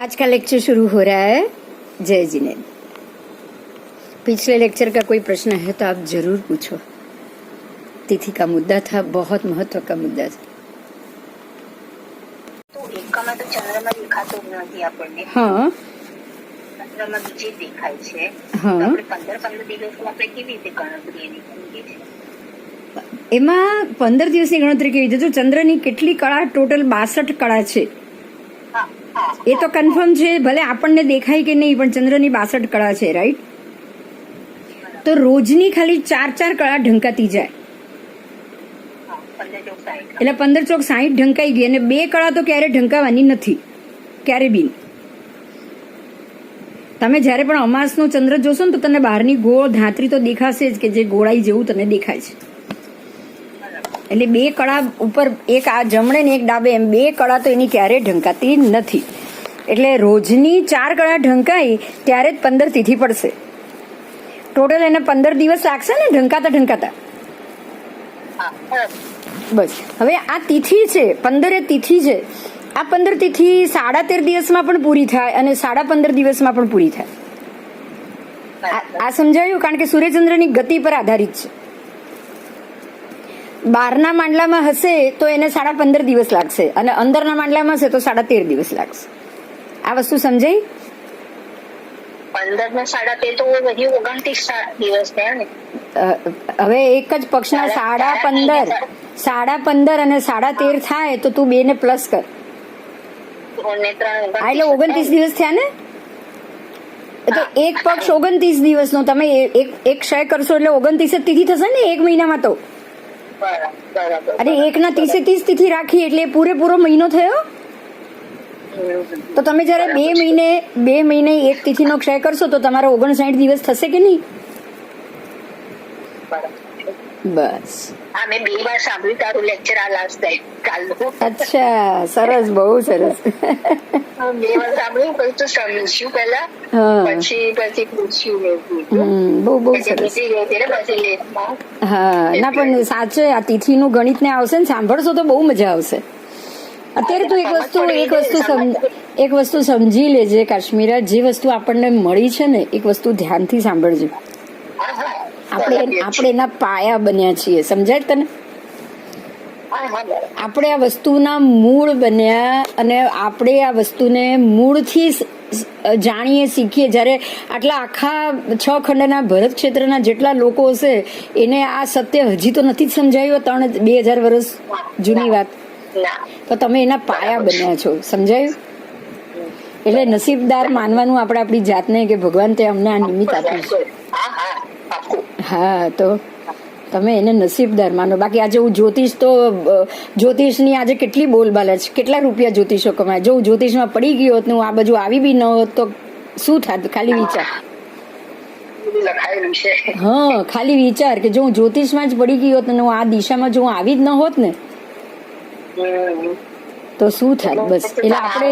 आज का लेक्चर शुरू हो रहा है। जय जिनेंद्र। पिछले लेक्चर का कोई प्रश्न है तो आप जरूर पूछो। तिथि का मुद्दा था, बहुत महत्व का मुद्दा था। તો એકમાં તો ચંદ્રમાં દેખાતો જ નથી આપણને. હા ચંદ્રમાં બીજે દેખાય છે. હા. તો આપણે 15 દિવસમાં આપણે કેવી રીતે ગણતરી એની કરીએ છીએ? એમાં 15 દિવસની ગણતરી કેવી રીતે? જો ચંદ્રની કેટલી કળા, ટોટલ 62 કળા છે હા, હા, એ તો કન્ફર્મ છે, ભલે આપણને દેખાય કે નહીં, પણ ચંદ્રની 62 કળા છે, રાઈટ? તો રોજની ખાલી 4 કળા ઢંકાતી જાય, હા, 15 ચોક 60. એટલે 15 ચોક 60 ઢંકાઈ ગઈ, અને 2 કળા તો ક્યારે ઢંકાવાની નથી, ક્યારે બી. તમે જયારે પણ અમાસનો ચંદ્ર જોશો ને તો તમને બહારની ગોળ ધાત્રી તો દેખાશે જ, કે જે ગોળાઈ જેવું તને દેખાય છે. એટલે 2 કળા ઉપર, એક આ જમણે ને એક ડાબે, એમ 2 કળા તો એની ક્યારે ઢંકાતી નથી. એટલે રોજની 4 કળા ઢંકાઈ ત્યારે જ 15 તિથિ પડશે. ટોટલ એને 15 દિવસ લાગશે ને ઢંકાતા. હા, બરાબર. બસ હવે આ તિથિ છે, 15 તિથિ છે. આ 15 તિથિ 13.5 દિવસમાં પણ પૂરી થાય અને 15.5 દિવસમાં પણ પૂરી થાય. આ સમજાયું? કારણ કે સૂર્યચંદ્રની ગતિ પર આધારિત છે. 12ના માંડલામાં હશે તો એને 15.5 દિવસ લાગશે, અને અંદરના માંડલામાં હશે તો 13.5 દિવસ લાગશે. આ વસ્તુ સમજાઈ? 15 ને 13.5 તો બધી 29 દિવસ થયા ને. હવે એક જ પક્ષના 15.5 અને 13.5 થાય તો તું 2 ને પ્લસ કર, અને 3 એટલે 29 દિવસ થયા ને. તો એક પક્ષ 29 દિવસનો તમે એક ક્ષય કરશો એટલે 29 તિથિ થશે ને એક મહિનામાં. તો બરાબર. અને 1ના 30 તિથિ રાખી એટલે પૂરેપૂરો મહિનો થયો. તો તમે જયારે 2 મહિને એક તિથિનો ક્ષય કરશો તો તમારો 59 દિવસ થશે કે નહીં? બસ. હા, મેં 2 વાર સાંભળ્યું તારું લેક્ચર, આ લાસ્ટ ટાઈમ કાલનું. અચ્છા, સરસ, બહુ સરસ. 2 વાર સાંભળ્યું, પછી તો સમજ્યું પહેલા, પછી પૂછ્યું મેં. બહુ સરસ. હા, ના પણ સાચે આ તિથિનું ગણિત ને આવશે ને, સાંભળશો તો બહુ મજા આવશે. અત્યારે તો એક વસ્તુ સમજી લેજે કાશ્મીરા, જે વસ્તુ આપણને મળી છે ને એક વસ્તુ ધ્યાનથી સાંભળજો. આપણે એના પાયા બન્યા છીએ, સમજાય તને? આપણે આ વસ્તુના મૂળ બન્યા, અને આપણે આ વસ્તુને મૂળથી જાણીએ, શીખીએ. જયારે આટલા આખા 6 ખંડના ભરત ક્ષેત્રના જેટલા લોકો હશે એને આ સત્ય હજી તો નથી જ સમજાયું, 2000 વર્ષ જૂની વાત. તો તમે એના પાયા બન્યા છો, સમજાયું? એટલે નસીબદાર માનવાનું આપણે આપણી જાતને, કે ભગવાન તે અમને આ નિમિત્ત આપ્યું છે. હા, તો તમે એને નસીબદાર માનો. બાકી આજે હું જ્યોતિષની આજે કેટલી બોલબાલ છે, કેટલા રૂપિયા જ્યોતિષો કમાય. જો હું જ્યોતિષમાં પડી ગઈ હોત ને હું આ બાજુ આવી બી ન હોત તો શું થાત? ખાલી વિચાર. હા, ખાલી વિચાર કે જો હું જ્યોતિષમાં જ પડી ગઈ હોત ને હું આ દિશામાં જો હું આવી જ ન હોત ને તો શું થાય? બસ. એટલે આપણે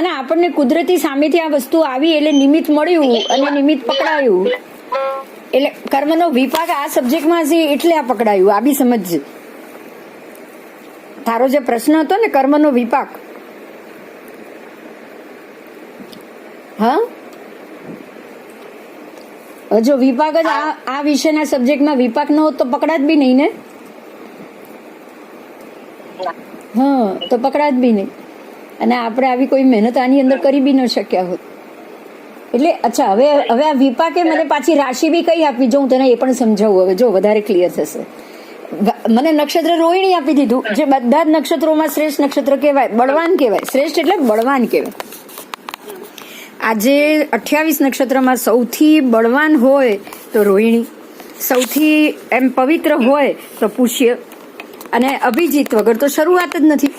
ના આપણને કુદરતી સામેથી આ વસ્તુ આવી એટલે નિમિત્ત મળ્યું અને નિમિત્ત પકડાયું. એટલે કર્મનો વિપાક આ સબ્જેક્ટમાં હશે એટલે આ પકડાયું. આ બી સમજજે. તારો જે પ્રશ્ન હતો ને કર્મનો વિપાક, હા, જો વિપાક જ આ વિષયના સબ્જેક્ટમાં વિપાક ન હોત તો પકડાત બી નહીં ને. હા, તો પકડાત બી નહીં, અને આપણે આવી કોઈ મહેનત આની અંદર કરી બી ન શક્યા હોત. એટલે અચ્છા, હવે આ વિપાકે મને પાછી રાશિ બી કઈ આપી, જો હું તને એ પણ સમજાવું. હવે જો વધારે ક્લિયર થશે. મને નક્ષત્ર રોહિણી આપી દીધું, જે બધા જ નક્ષત્રોમાં શ્રેષ્ઠ નક્ષત્ર કહેવાય, બળવાન કહેવાય. શ્રેષ્ઠ એટલે બળવાન કહેવાય. આજે 28 નક્ષત્રમાં સૌથી બળવાન હોય તો રોહિણી, સૌથી એમ પવિત્ર હોય તો પુષ્ય, અને અભિજીત વગર તો શરૂઆત જ નથી.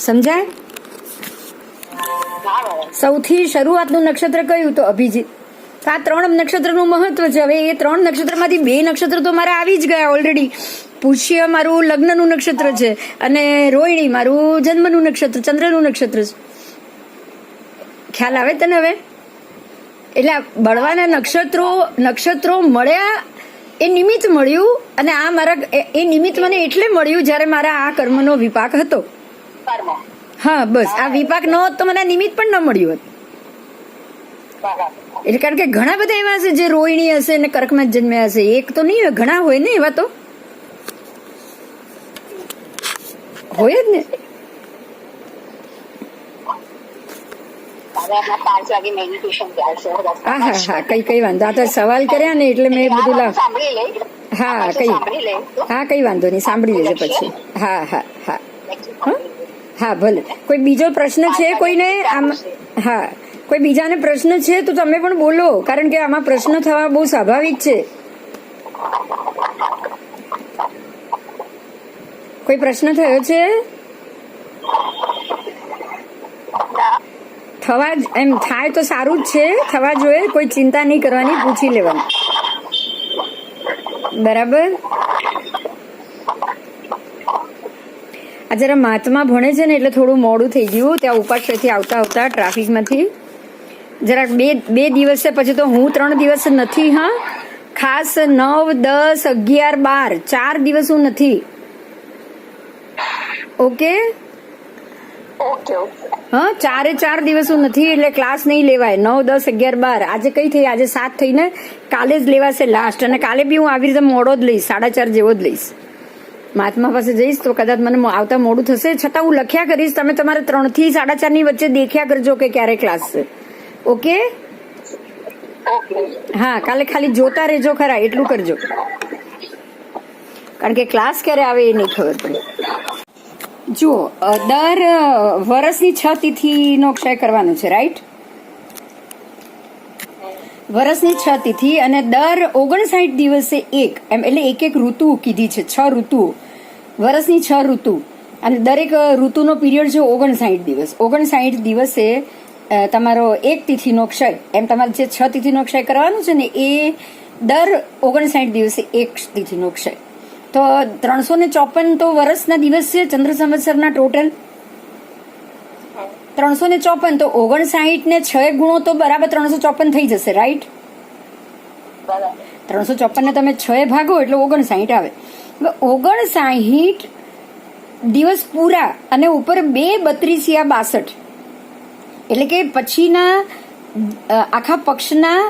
સમજાય? સૌથી શરૂઆતનું નક્ષત્ર કયું? તો અભિજીત. તો આ 3 નક્ષત્રનું મહત્વ છે. હવે એ 3 નક્ષત્રમાંથી 2 નક્ષત્ર તો મારા આવી જ ગયા ઓલરેડી. પુષ્ય મારું લગ્નનું નક્ષત્ર છે, અને રોહિણી મારું જન્મનું નક્ષત્ર, ચંદ્રનું નક્ષત્ર છે. ખ્યાલ આવે તને હવે? એટલે બળવાના નક્ષત્રો મળ્યા, એ નિમિત્ત મળ્યું, અને આ મારા એ નિમિત્ત મને એટલે મળ્યું જયારે મારા આ કર્મનો વિપાક હતો. હા બસ આ વિપાક ન હોત તો મને આ નિમિત્ત પણ ન મળ્યું હોત. બરાબર. એટલે કારણ કે ઘણા બધા એવા હશે જે રોહિણી હશે ને કર્કમાં જ જન્મ્યા હશે, એક તો નહીં હોય, ઘણા હોય ને એવા તો હોય જ ને. હવે હમણાં 5 વાગે મેડિટેશન ચાલશે. હા હા હા કઈ વાંધો, આ તો સવાલ કર્યા ને એટલે મેં બધું લાવ. સાંભળી લે. હા સાંભળી લે. હા કઈ વાંધો નહીં, સાંભળી લેજે પછી. હા હા હા હા ભલે. કોઈ બીજો પ્રશ્ન છે કોઈને આમ? હા કોઈ બીજાને પ્રશ્ન છે તો તમે પણ બોલો, કારણ કે આમાં પ્રશ્ન થવા બહુ સ્વાભાવિક છે. કોઈ પ્રશ્ન થયો છે? થવા એમ થાય તો સારું જ છે, થવા જોઈએ, કોઈ ચિંતા નહીં કરવાની, પૂછી લેવાનું. બરાબર. આ જરા મહાત્મા ભણે છે ને એટલે થોડું મોડું થઈ ગયું, ત્યાં ઉપાશ્રયથી આવતા આવતા ટ્રાફિકમાંથી જરાક બે દિવસ છે, પછી તો હું 3 દિવસ નથી. હા ખાસ 9, 10, 11, 12 4 દિવસ હું નથી. Okay okay. હા 4 દિવસ હું નથી, એટલે ક્લાસ નહીં લેવાય. 9, 10, 11, 12 આજે કઈ થઈ? આજે 7 થઈને કાલે જ લેવાશે લાસ્ટ, અને કાલે બી હું આવી રીતે મોડો જ લઈશ, 4:30 જેવો જ લઈશ. મહાત્મા પાસે જઈશ તો કદાચ મને આવતા મોડું થશે, છતાં હું લખ્યા કરીશ. તમે તમારે 3 થી 4:30 ની વચ્ચે દેખ્યા કરજો કે ક્યારે ક્લાસ છે. ઓકે હા કાલે ખાલી જોતા રહેજો ખરા, એટલું કરજો, કારણ કે ક્લાસ ક્યારે આવે એ નહીં ખબર પડે. જુઓ દર વર્ષની 6 તિથિનો ક્ષય કરવાનો છે, રાઈટ? વર્ષની 6 તિથિ અને દર 59 દિવસે એક, એમ એટલે એક ઋતુ કીધી છે, 6 ઋતુઓ, વર્ષની 6 ઋતુ, અને દરેક ઋતુનો પીરિયડ છે 59 દિવસ. 59 દિવસે તમારો એક તિથિનો ક્ષય, એમ તમારે જે 6 તિથિનો ક્ષય કરવાનું છે ને એ દર 59 દિવસે એક તિથિનો ક્ષય. તો 354 તો વર્ષના દિવસ છે ચંદ્ર સંવત્સરના ટોટલ 354, તો 59 ને 6 ગુણો તો બરાબર 354 થઈ જશે, રાઈટ? 354 ને તમે 6 ભાગો એટલે 59 આવે. 59 દિવસ પૂરા અને ઉપર 2 32 યા 62, એટલે કે પછીના આખા પક્ષના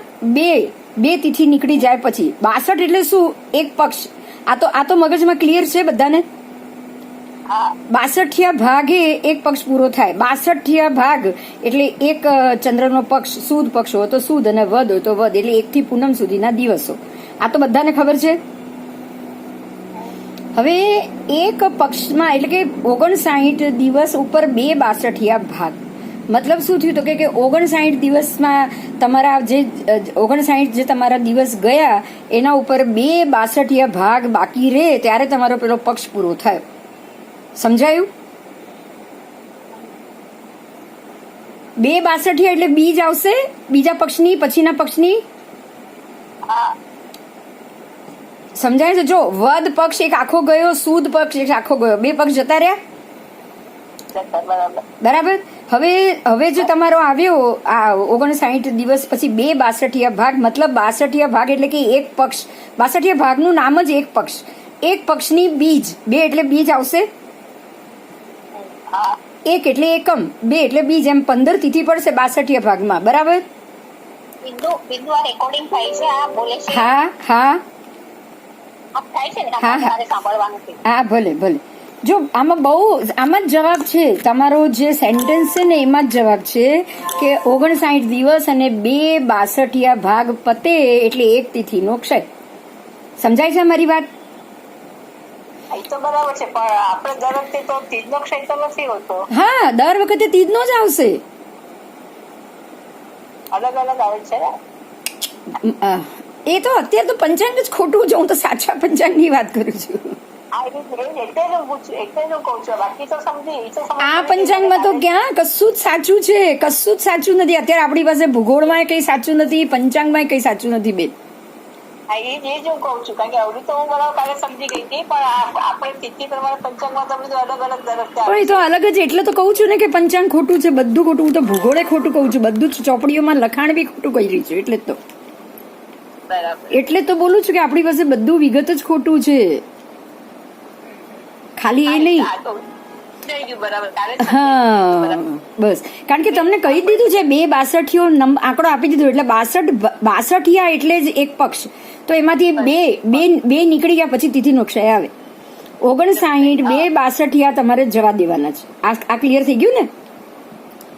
બે તિથિ નીકળી જાય પછી 62 એટલે શું? એક પક્ષ. આ તો મગજમાં ક્લિયર છે બધાને? 62 ભાગે એક પક્ષ પૂરો થાય. 62 ભાગ એટલે એક ચંદ્રનો પક્ષ, સુદ પક્ષ હોય તો સુદ અને વદ હોય તો વદ, એટલે 1 થી પૂનમ સુધીના દિવસો. આ તો બધાને ખબર છે. હવે એક પક્ષમાં એટલે કે 59 દિવસ ઉપર 2 62 ભાગ, મતલબ શું થયું? તો કે 59 દિવસમાં તમારા જે 59 જે તમારા દિવસ ગયા એના ઉપર 2 62 ભાગ બાકી રહે ત્યારે તમારો પેલો પક્ષ પૂરો થયો. સમજાયું? 2 62 એટલે બીજ આવશે બીજા પક્ષની, પછીના પક્ષની. સમજાય છે? જો વદ પક્ષ એક આખો ગયો, સુદ પક્ષ એક આખો ગયો, 2 પક્ષ જતા રહ્યા. બરાબર. હવે જો તમારો આવ્યો આ 59 દિવસ પછી 2 62 ભાગ, મતલબ 62 ભાગ એટલે કે એક પક્ષ. 62 ભાગનું નામ જ એક પક્ષ. એક પક્ષની બીજ, 2 એટલે બીજ આવશે, 1 એટલે એકમ, 2 એટલે બીજ, એમ 15 તિથિ પડશે 62 ભાગમાં. બરાબર? હા હા હા ભલે ભલે. જો આમાં જ જવાબ છે તમારો, જે સેન્ટેન્સ છે ને એમાં જ જવાબ છે કે 59 દિવસ અને 2 62 ભાગ પતે એટલે એક તિથિનો ક્ષય. સમજાય છે મારી વાત? બરાબર છે, પણ આપણે દર વખતે તો તીજનો ક્ષય તો નથી હોતો. હા દર વખતે તીજનો જ આવશે. અલગ અલગ આવે છે ને. એ તો અત્યારે તો પંચાંગ જ ખોટું છે, હું તો સાચા પંચાંગની વાત કરું છું. આ પંચાંગમાં તો ક્યાં કશું જ સાચું છે? કશું જ સાચું નથી. અત્યારે આપણી પાસે ભૂગોળમાં કઈ સાચું નથી, પંચાંગમાં કઈ સાચું નથી બેન. પણ એ તો અલગ જ, એટલે તો કહું છું ને કે પંચાંગ ખોટું છે, બધું ખોટું. હું તો ભૂગોળે ખોટું કહું છું, બધું જ ચોપડીઓમાં લખાણ બી ખોટું કહી રહી છું. એટલે તો બોલું છું કે આપણી પાસે બધું વિગત જ ખોટું છે. ખાલી એ નહીં, સમજાઈ ગયું બરાબર કાલે હા બસ કારણ કે તમને કહી દીધું છે 2 આંકડો આપી દીધો એટલે 62 એટલે જ એક પક્ષ તો એમાંથી બે નીકળી ગયા પછી તિથિનો ક્ષય આવે 59 2 તમારે જવા દેવાના છે આ ક્લિયર થઈ ગયું ને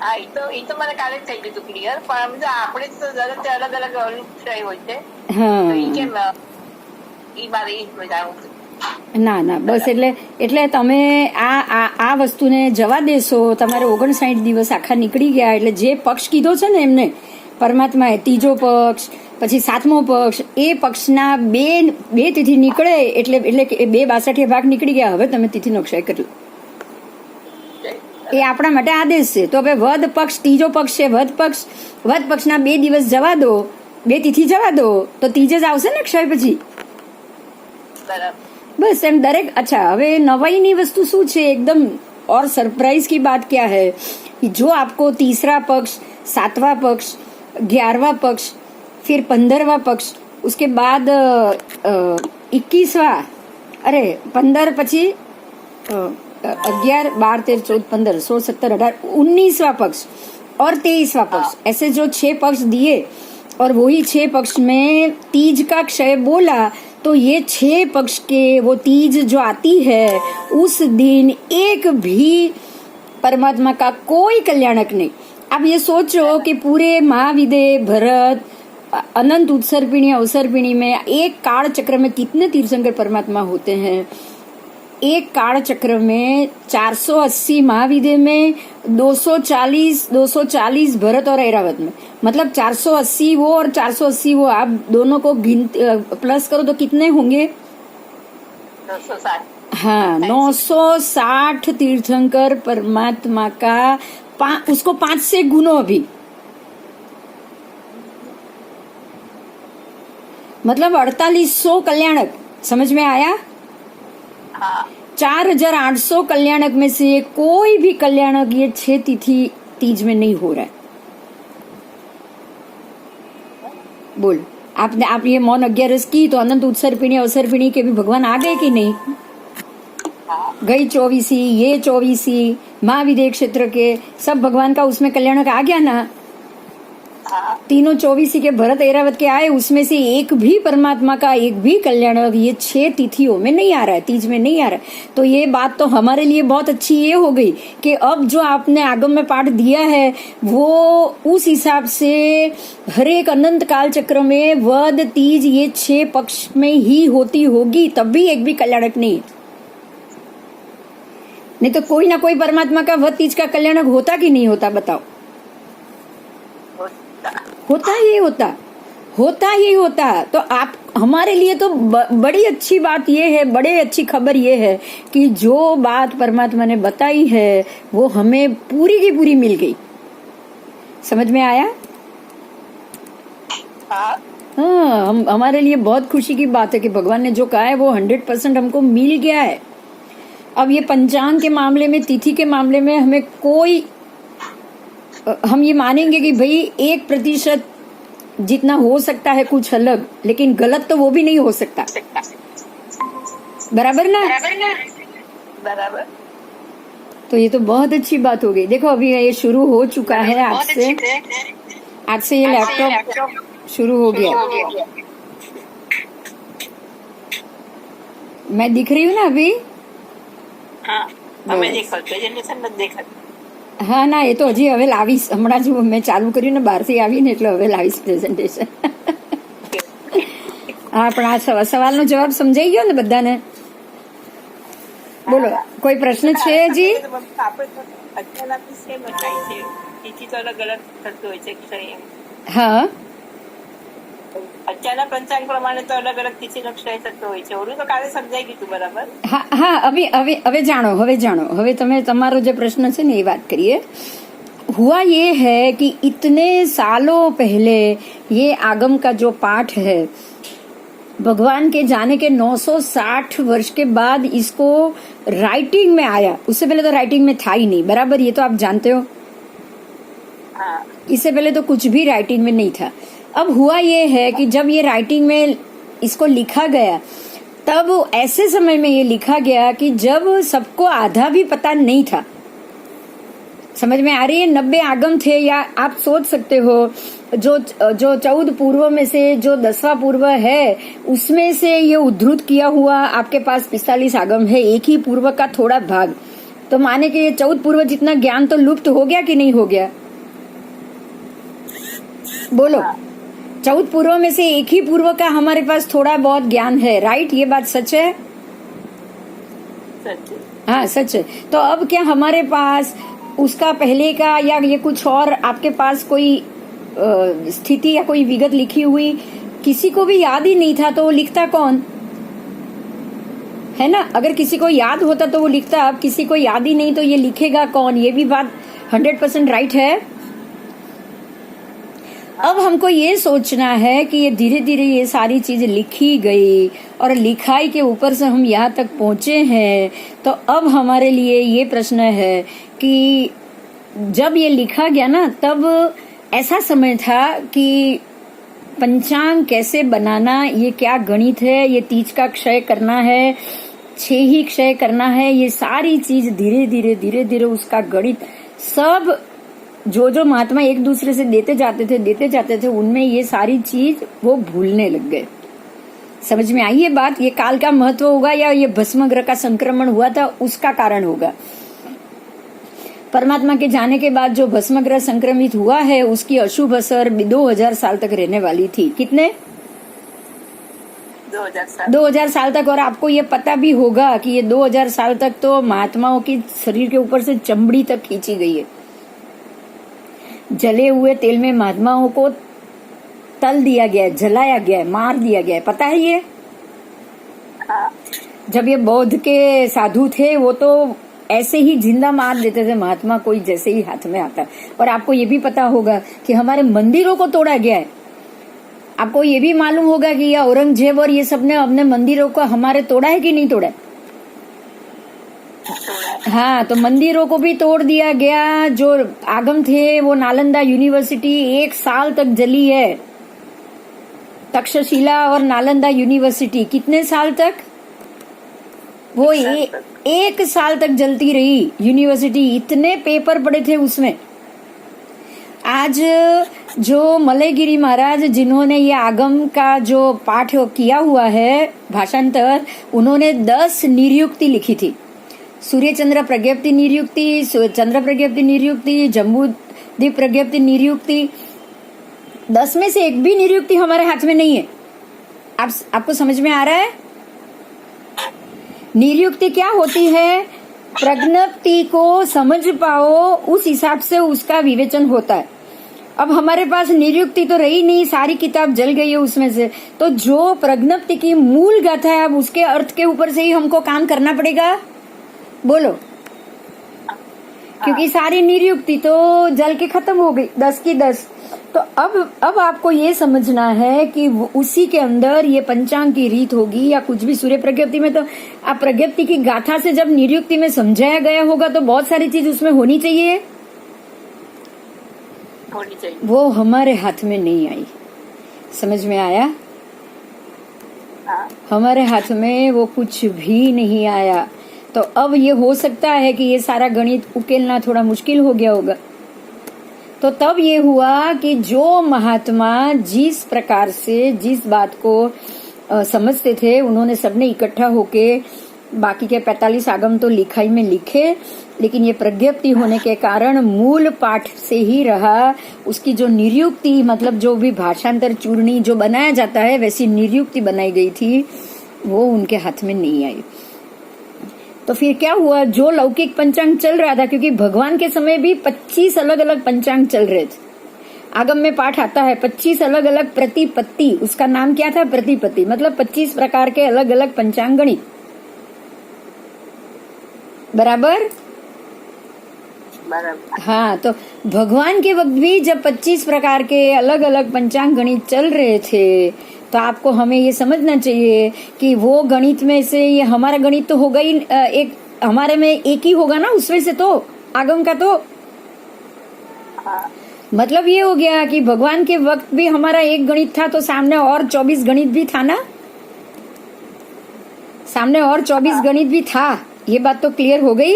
હા એ તો મને કાલે જ થઈ ગયું હતું ક્લિયર પણ આપણે તો દરેક અલગ અલગ અનુક્ષય હોય છે તો એ કેમ એ મારે એ જાણવું હતું ના બસ એટલે તમે આ વસ્તુને જવા દેશો તમારે 59 દિવસ આખા નીકળી ગયા એટલે જે પક્ષ કીધો છે ને એમને પરમાત્માએ ત્રીજો પક્ષ પછી 7મો પક્ષ એ પક્ષના બે તિથિ નીકળે એટલે 2 ભાગ નીકળી ગયા હવે તમે તિથિનો ક્ષય કરી એ આપણા માટે આદેશ છે તો હવે વદ પક્ષ ત્રીજો પક્ષ છે વદ પક્ષના 2 દિવસ જવા દો 2 તિથિ જવા દો તો ત્રીજે જ આવશે ને ક્ષય પછી બરાબર बस एम दरेक अच्छा હવે નવાઈની વસ્તુ શું છે एकदम और सरप्राइज की बात क्या है कि जो आपको तीसरा पक्ष 7वां पक्ष 11वां पक्ष फिर 15वां पक्ष उसके बाद 21वां अरे 15 પછી 11 12 13 14 15 16 17 18 19वां पक्ष और 23वां पक्ष ऐसे जो 6 पक्ष दिए और वही 6 पक्ष में तीज का क्षय बोला तो ये 6 पक्ष के वो तीज जो आती है उस दिन एक भी परमात्मा का कोई कल्याणक नहीं आप ये सोचो कि पूरे महाविदे भरत अनंत उत्सर्पिणी अवसर्पिणी में एक काल चक्र में कितने तीर्थंकर परमात्मा होते हैं एक काल चक्र में 480 महाविदे में 240 भरत और ऐरावत में मतलब 480 वो और 480 वो आप दोनों को प्लस करो तो कितने होंगे 960 हाँ 960 तीर्थंकर परमात्मा का उसको 5 से गुनो अभी मतलब 4800 कल्याणक समझ में आया 4800 कल्याणक में से कोई भी कल्याणक ये 6 तिथि तीज में नहीं हो रहा है बोल आप ये मौन 11 की तो अनंत उत्सर्पिणी अवसर्पिणी के भी भगवान आ गए कि नहीं गई 24 ये 24 महाविदे क्षेत्र के सब भगवान का उसमें कल्याणक आ गया ना तीनों 24 के भरत ऐरावत के आए उसमें से एक भी परमात्मा का एक भी कल्याणक ये 6 तिथियों में नहीं आ रहा है तीज में नहीं आ रहा है तो ये बात तो हमारे लिए बहुत अच्छी ये हो गई कि अब जो आपने आगम में पाठ दिया है वो उस हिसाब से हर एक अनंत काल चक्र में वद तीज ये 6 पक्ष में ही होती होगी तब भी एक भी कल्याणक नहीं तो कोई ना कोई परमात्मा का वद तीज का कल्याणक होता कि नहीं होता बताओ होता ही होता तो आप हमारे लिए तो बड़ी अच्छी बात ये है बड़ी अच्छी खबर ये है कि जो बात परमात्मा ने बताई है वो हमें पूरी की पूरी मिल गई समझ में आया हाँ हमारे लिए बहुत खुशी की बात है कि भगवान ने जो कहा है वो 100% हमको मिल गया है अब ये पंचांग के मामले में तिथि के मामले में हमें कोई हम ये मानेंगे कि भाई 1% जितना हो सकता है कुछ अलग लेकिन गलत तो वो भी नहीं हो सकता बराबर ना बराबर तो ये तो बहुत अच्छी बात हो गई देखो अभी ये शुरू हो चुका है आज से ये लैपटॉप शुरू हो गया मैं दिख रही हूँ ना अभी હા ના એ તો હજી હવે લાવીશ હમણાં જ મેં ચાલુ કર્યું ને બહારથી આવીને એટલે હવે લાવીશ પ્રેઝન્ટેશન હા પણ આ સવાલનો જવાબ સમજાઈ ગયો ને બધાને બોલો કોઈ પ્રશ્ન છે હજી હા અચાનક પંચાંગ પ્રમાણે તો અલગ અલગ તિથિનો ક્ષય થતો હોય છે ઓલું તો કાલે સમજાઈ ગયું હતું બરાબર હા હવે જાણો હવે તમે તમારો જે પ્રશ્ન છે ને એ વાત કરીએ हुआ ये है कि इतने सालों पहले ये आगम का जो पाठ है भगवान के जाने के 960 वर्ष के बाद इसको राइटिंग में आया उससे पहले तो राइटिंग में था ही नहीं बराबर ये तो आप जानते हो इससे पहले तो कुछ भी राइटिंग में नहीं था अब हुआ ये है कि जब ये राइटिंग में इसको लिखा गया तब ऐसे समय में ये लिखा गया कि जब सबको आधा भी पता नहीं था। समझ में आ रही है? 90 आगम थे, या आप सोच सकते हो जो 14 पूर्व में से जो 10वां पूर्व है उसमें से ये उद्धृत किया हुआ आपके पास 45 आगम है, एक ही पूर्व का थोड़ा भाग। तो माने कि ये 14 पूर्व जितना ज्ञान तो लुप्त हो गया कि नहीं हो गया? बोलो। 14 पूर्व में से एक ही पूर्व का हमारे पास थोड़ा बहुत ज्ञान है, राइट? ये बात सच है? सच है। हाँ, सच है। तो अब क्या हमारे पास उसका पहले का या ये कुछ और आपके पास कोई स्थिति या कोई विगत लिखी हुई किसी को भी याद ही नहीं था, तो वो लिखता कौन है ना? अगर किसी को याद होता तो वो लिखता, अब किसी को याद ही नहीं तो ये लिखेगा कौन? ये भी बात 100% राइट है। अब हमको ये सोचना है कि ये धीरे धीरे ये सारी चीजें लिखी गई और लिखाई के ऊपर से हम यहाँ तक पहुंचे हैं। तो अब हमारे लिए ये प्रश्न है कि जब ये लिखा गया ना, तब ऐसा समय था कि पंचांग कैसे बनाना, ये क्या गणित है, ये 30 का क्षय करना है, 6 ही क्षय करना है, ये सारी चीज धीरे धीरे उसका गणित सब जो महात्मा एक दूसरे से देते जाते थे उनमें ये सारी चीज वो भूलने लग गए। समझ में आई ये बात? ये काल का महत्व होगा या ये भस्म ग्रह का संक्रमण हुआ था उसका कारण होगा। परमात्मा के जाने के बाद जो भस्म ग्रह संक्रमित हुआ है उसकी अशुभ असर 2000 साल तक रहने वाली थी। कितने? 2000 साल तक। और आपको ये पता भी होगा कि ये 2000 साल तक तो महात्माओं की शरीर के ऊपर से चमड़ी तक खींची गई है। जले हुए तेल में महात्माओं को तल दिया गया है, जलाया गया है, मार दिया गया है। पता है ये? जब ये बौद्ध के साधु थे वो तो ऐसे ही जिंदा मार देते थे महात्मा कोई जैसे ही हाथ में आता। और आपको ये भी पता होगा कि हमारे मंदिरों को तोड़ा गया है। आपको ये भी मालूम होगा कि ये औरंगजेब और ये सब ने अपने मंदिरों को हमारे तोड़ा है कि नहीं तोड़ा? हाँ, तो मंदिरों को भी तोड़ दिया गया। जो आगम थे वो नालंदा यूनिवर्सिटी 1 साल तक जली है। तक्षशिला और नालंदा यूनिवर्सिटी कितने साल तक? वो 1 साल तक जलती रही यूनिवर्सिटी। इतने पेपर पड़े थे उसमें। आज जो मलयगिरी महाराज जिन्होंने ये आगम का जो पाठ किया हुआ है भाषांतर, उन्होंने 10 निरुक्ति लिखी थी। सूर्य चंद्र प्रज्ञप्ति निरुक्ति, चंद्र प्रज्ञप्ति निरुक्ति, जम्बूद्वीप प्रज्ञप्ति निरुक्ति, 10 में से एक भी निरुक्ति हमारे हाथ में नहीं है। आपको समझ में आ रहा है? निरुक्ति क्या होती है? प्रज्ञप्ति को समझ पाओ उस हिसाब से उसका विवेचन होता है। अब हमारे पास निरुक्ति तो रही नहीं, सारी किताब जल गई है उसमें से। तो जो प्रज्ञप्ति की मूल गाथा है, अब उसके अर्थ के ऊपर से ही हमको काम करना पड़ेगा। बोलो, क्योंकि सारी निरुक्ति तो जल के खत्म हो गई, 10 की 10। तो अब आपको ये समझना है कि उसी के अंदर ये पंचांग की रीत होगी या कुछ भी। सूर्य प्रज्ञप्ति में तो आप प्रज्ञप्ति की गाथा से जब निरुक्ति में समझाया गया होगा तो बहुत सारी चीज उसमें होनी चाहिए। वो हमारे हाथ में नहीं आई। समझ में आया? हमारे हाथ में वो कुछ भी नहीं आया। तो अब ये हो सकता है कि ये सारा गणित उकेलना थोड़ा मुश्किल हो गया होगा। तो तब ये हुआ कि जो महात्मा जिस प्रकार से जिस बात को समझते थे, उन्होंने सबने इकट्ठा होके बाकी के 45 आगम तो लिखाई में लिखे, लेकिन ये प्रज्ञप्ति होने के कारण मूल पाठ से ही रहा। उसकी जो निरुक्ति, मतलब जो भी भाषांतर चूर्णी जो बनाया जाता है वैसी निरुक्ति बनाई गई थी, वो उनके हाथ में नहीं आई। तो फिर क्या हुआ? जो लौकिक पंचांग चल रहा था, क्योंकि भगवान के समय भी 25 अलग अलग पंचांग चल रहे थे। आगम में पाठ आता है 25 अलग अलग प्रतिपत्ति, उसका नाम क्या था? प्रतिपत्ति, मतलब 25 प्रकार के अलग अलग पंचांग गणित। बराबर? हाँ, तो भगवान के वक्त भी जब 25 प्रकार के अलग अलग पंचांग गणित चल रहे थे, तो आपको हमें ये समझना चाहिए कि वो गणित में से ये हमारा गणित तो होगा ही, एक हमारे में एक ही होगा ना उसमें से, तो आगम का तो मतलब ये हो गया कि भगवान के वक्त भी हमारा एक गणित था तो सामने और 24 गणित भी था ना। सामने और 24 गणित भी था, ये बात तो क्लियर हो गई।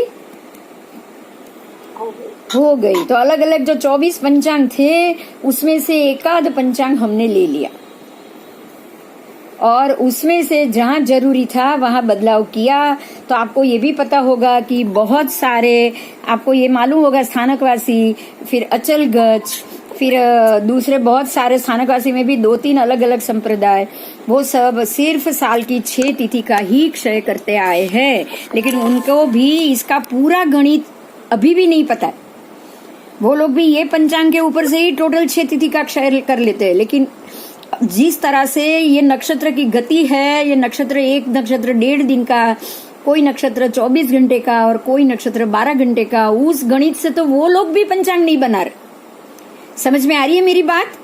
हो गई तो अलग अलग जो 24 पंचांग थे उसमें से एकाध पंचांग हमने ले लिया और उसमें से जहां जरूरी था वहां बदलाव किया। तो आपको ये भी पता होगा कि बहुत सारे, आपको ये मालूम होगा, स्थानकवासी, फिर अचल गच, फिर दूसरे बहुत सारे स्थानकवासी में भी 2-3 अलग अलग संप्रदाय, वो सब सिर्फ साल की 6 तिथि का ही क्षय करते आए हैं, लेकिन उनको भी इसका पूरा गणित अभी भी नहीं पता है। वो लोग भी ये पंचांग के ऊपर से ही टोटल 6 तिथि का क्षय कर लेते हैं। लेकिन जिस तरह से ये नक्षत्र की गति है, ये नक्षत्र, एक नक्षत्र 1.5 दिन का, कोई नक्षत्र 24 घंटे का और कोई नक्षत्र 12 घंटे का, उस गणित से तो वो लोग भी पंचांग नहीं बना रहे। समझ में आ रही है मेरी बात?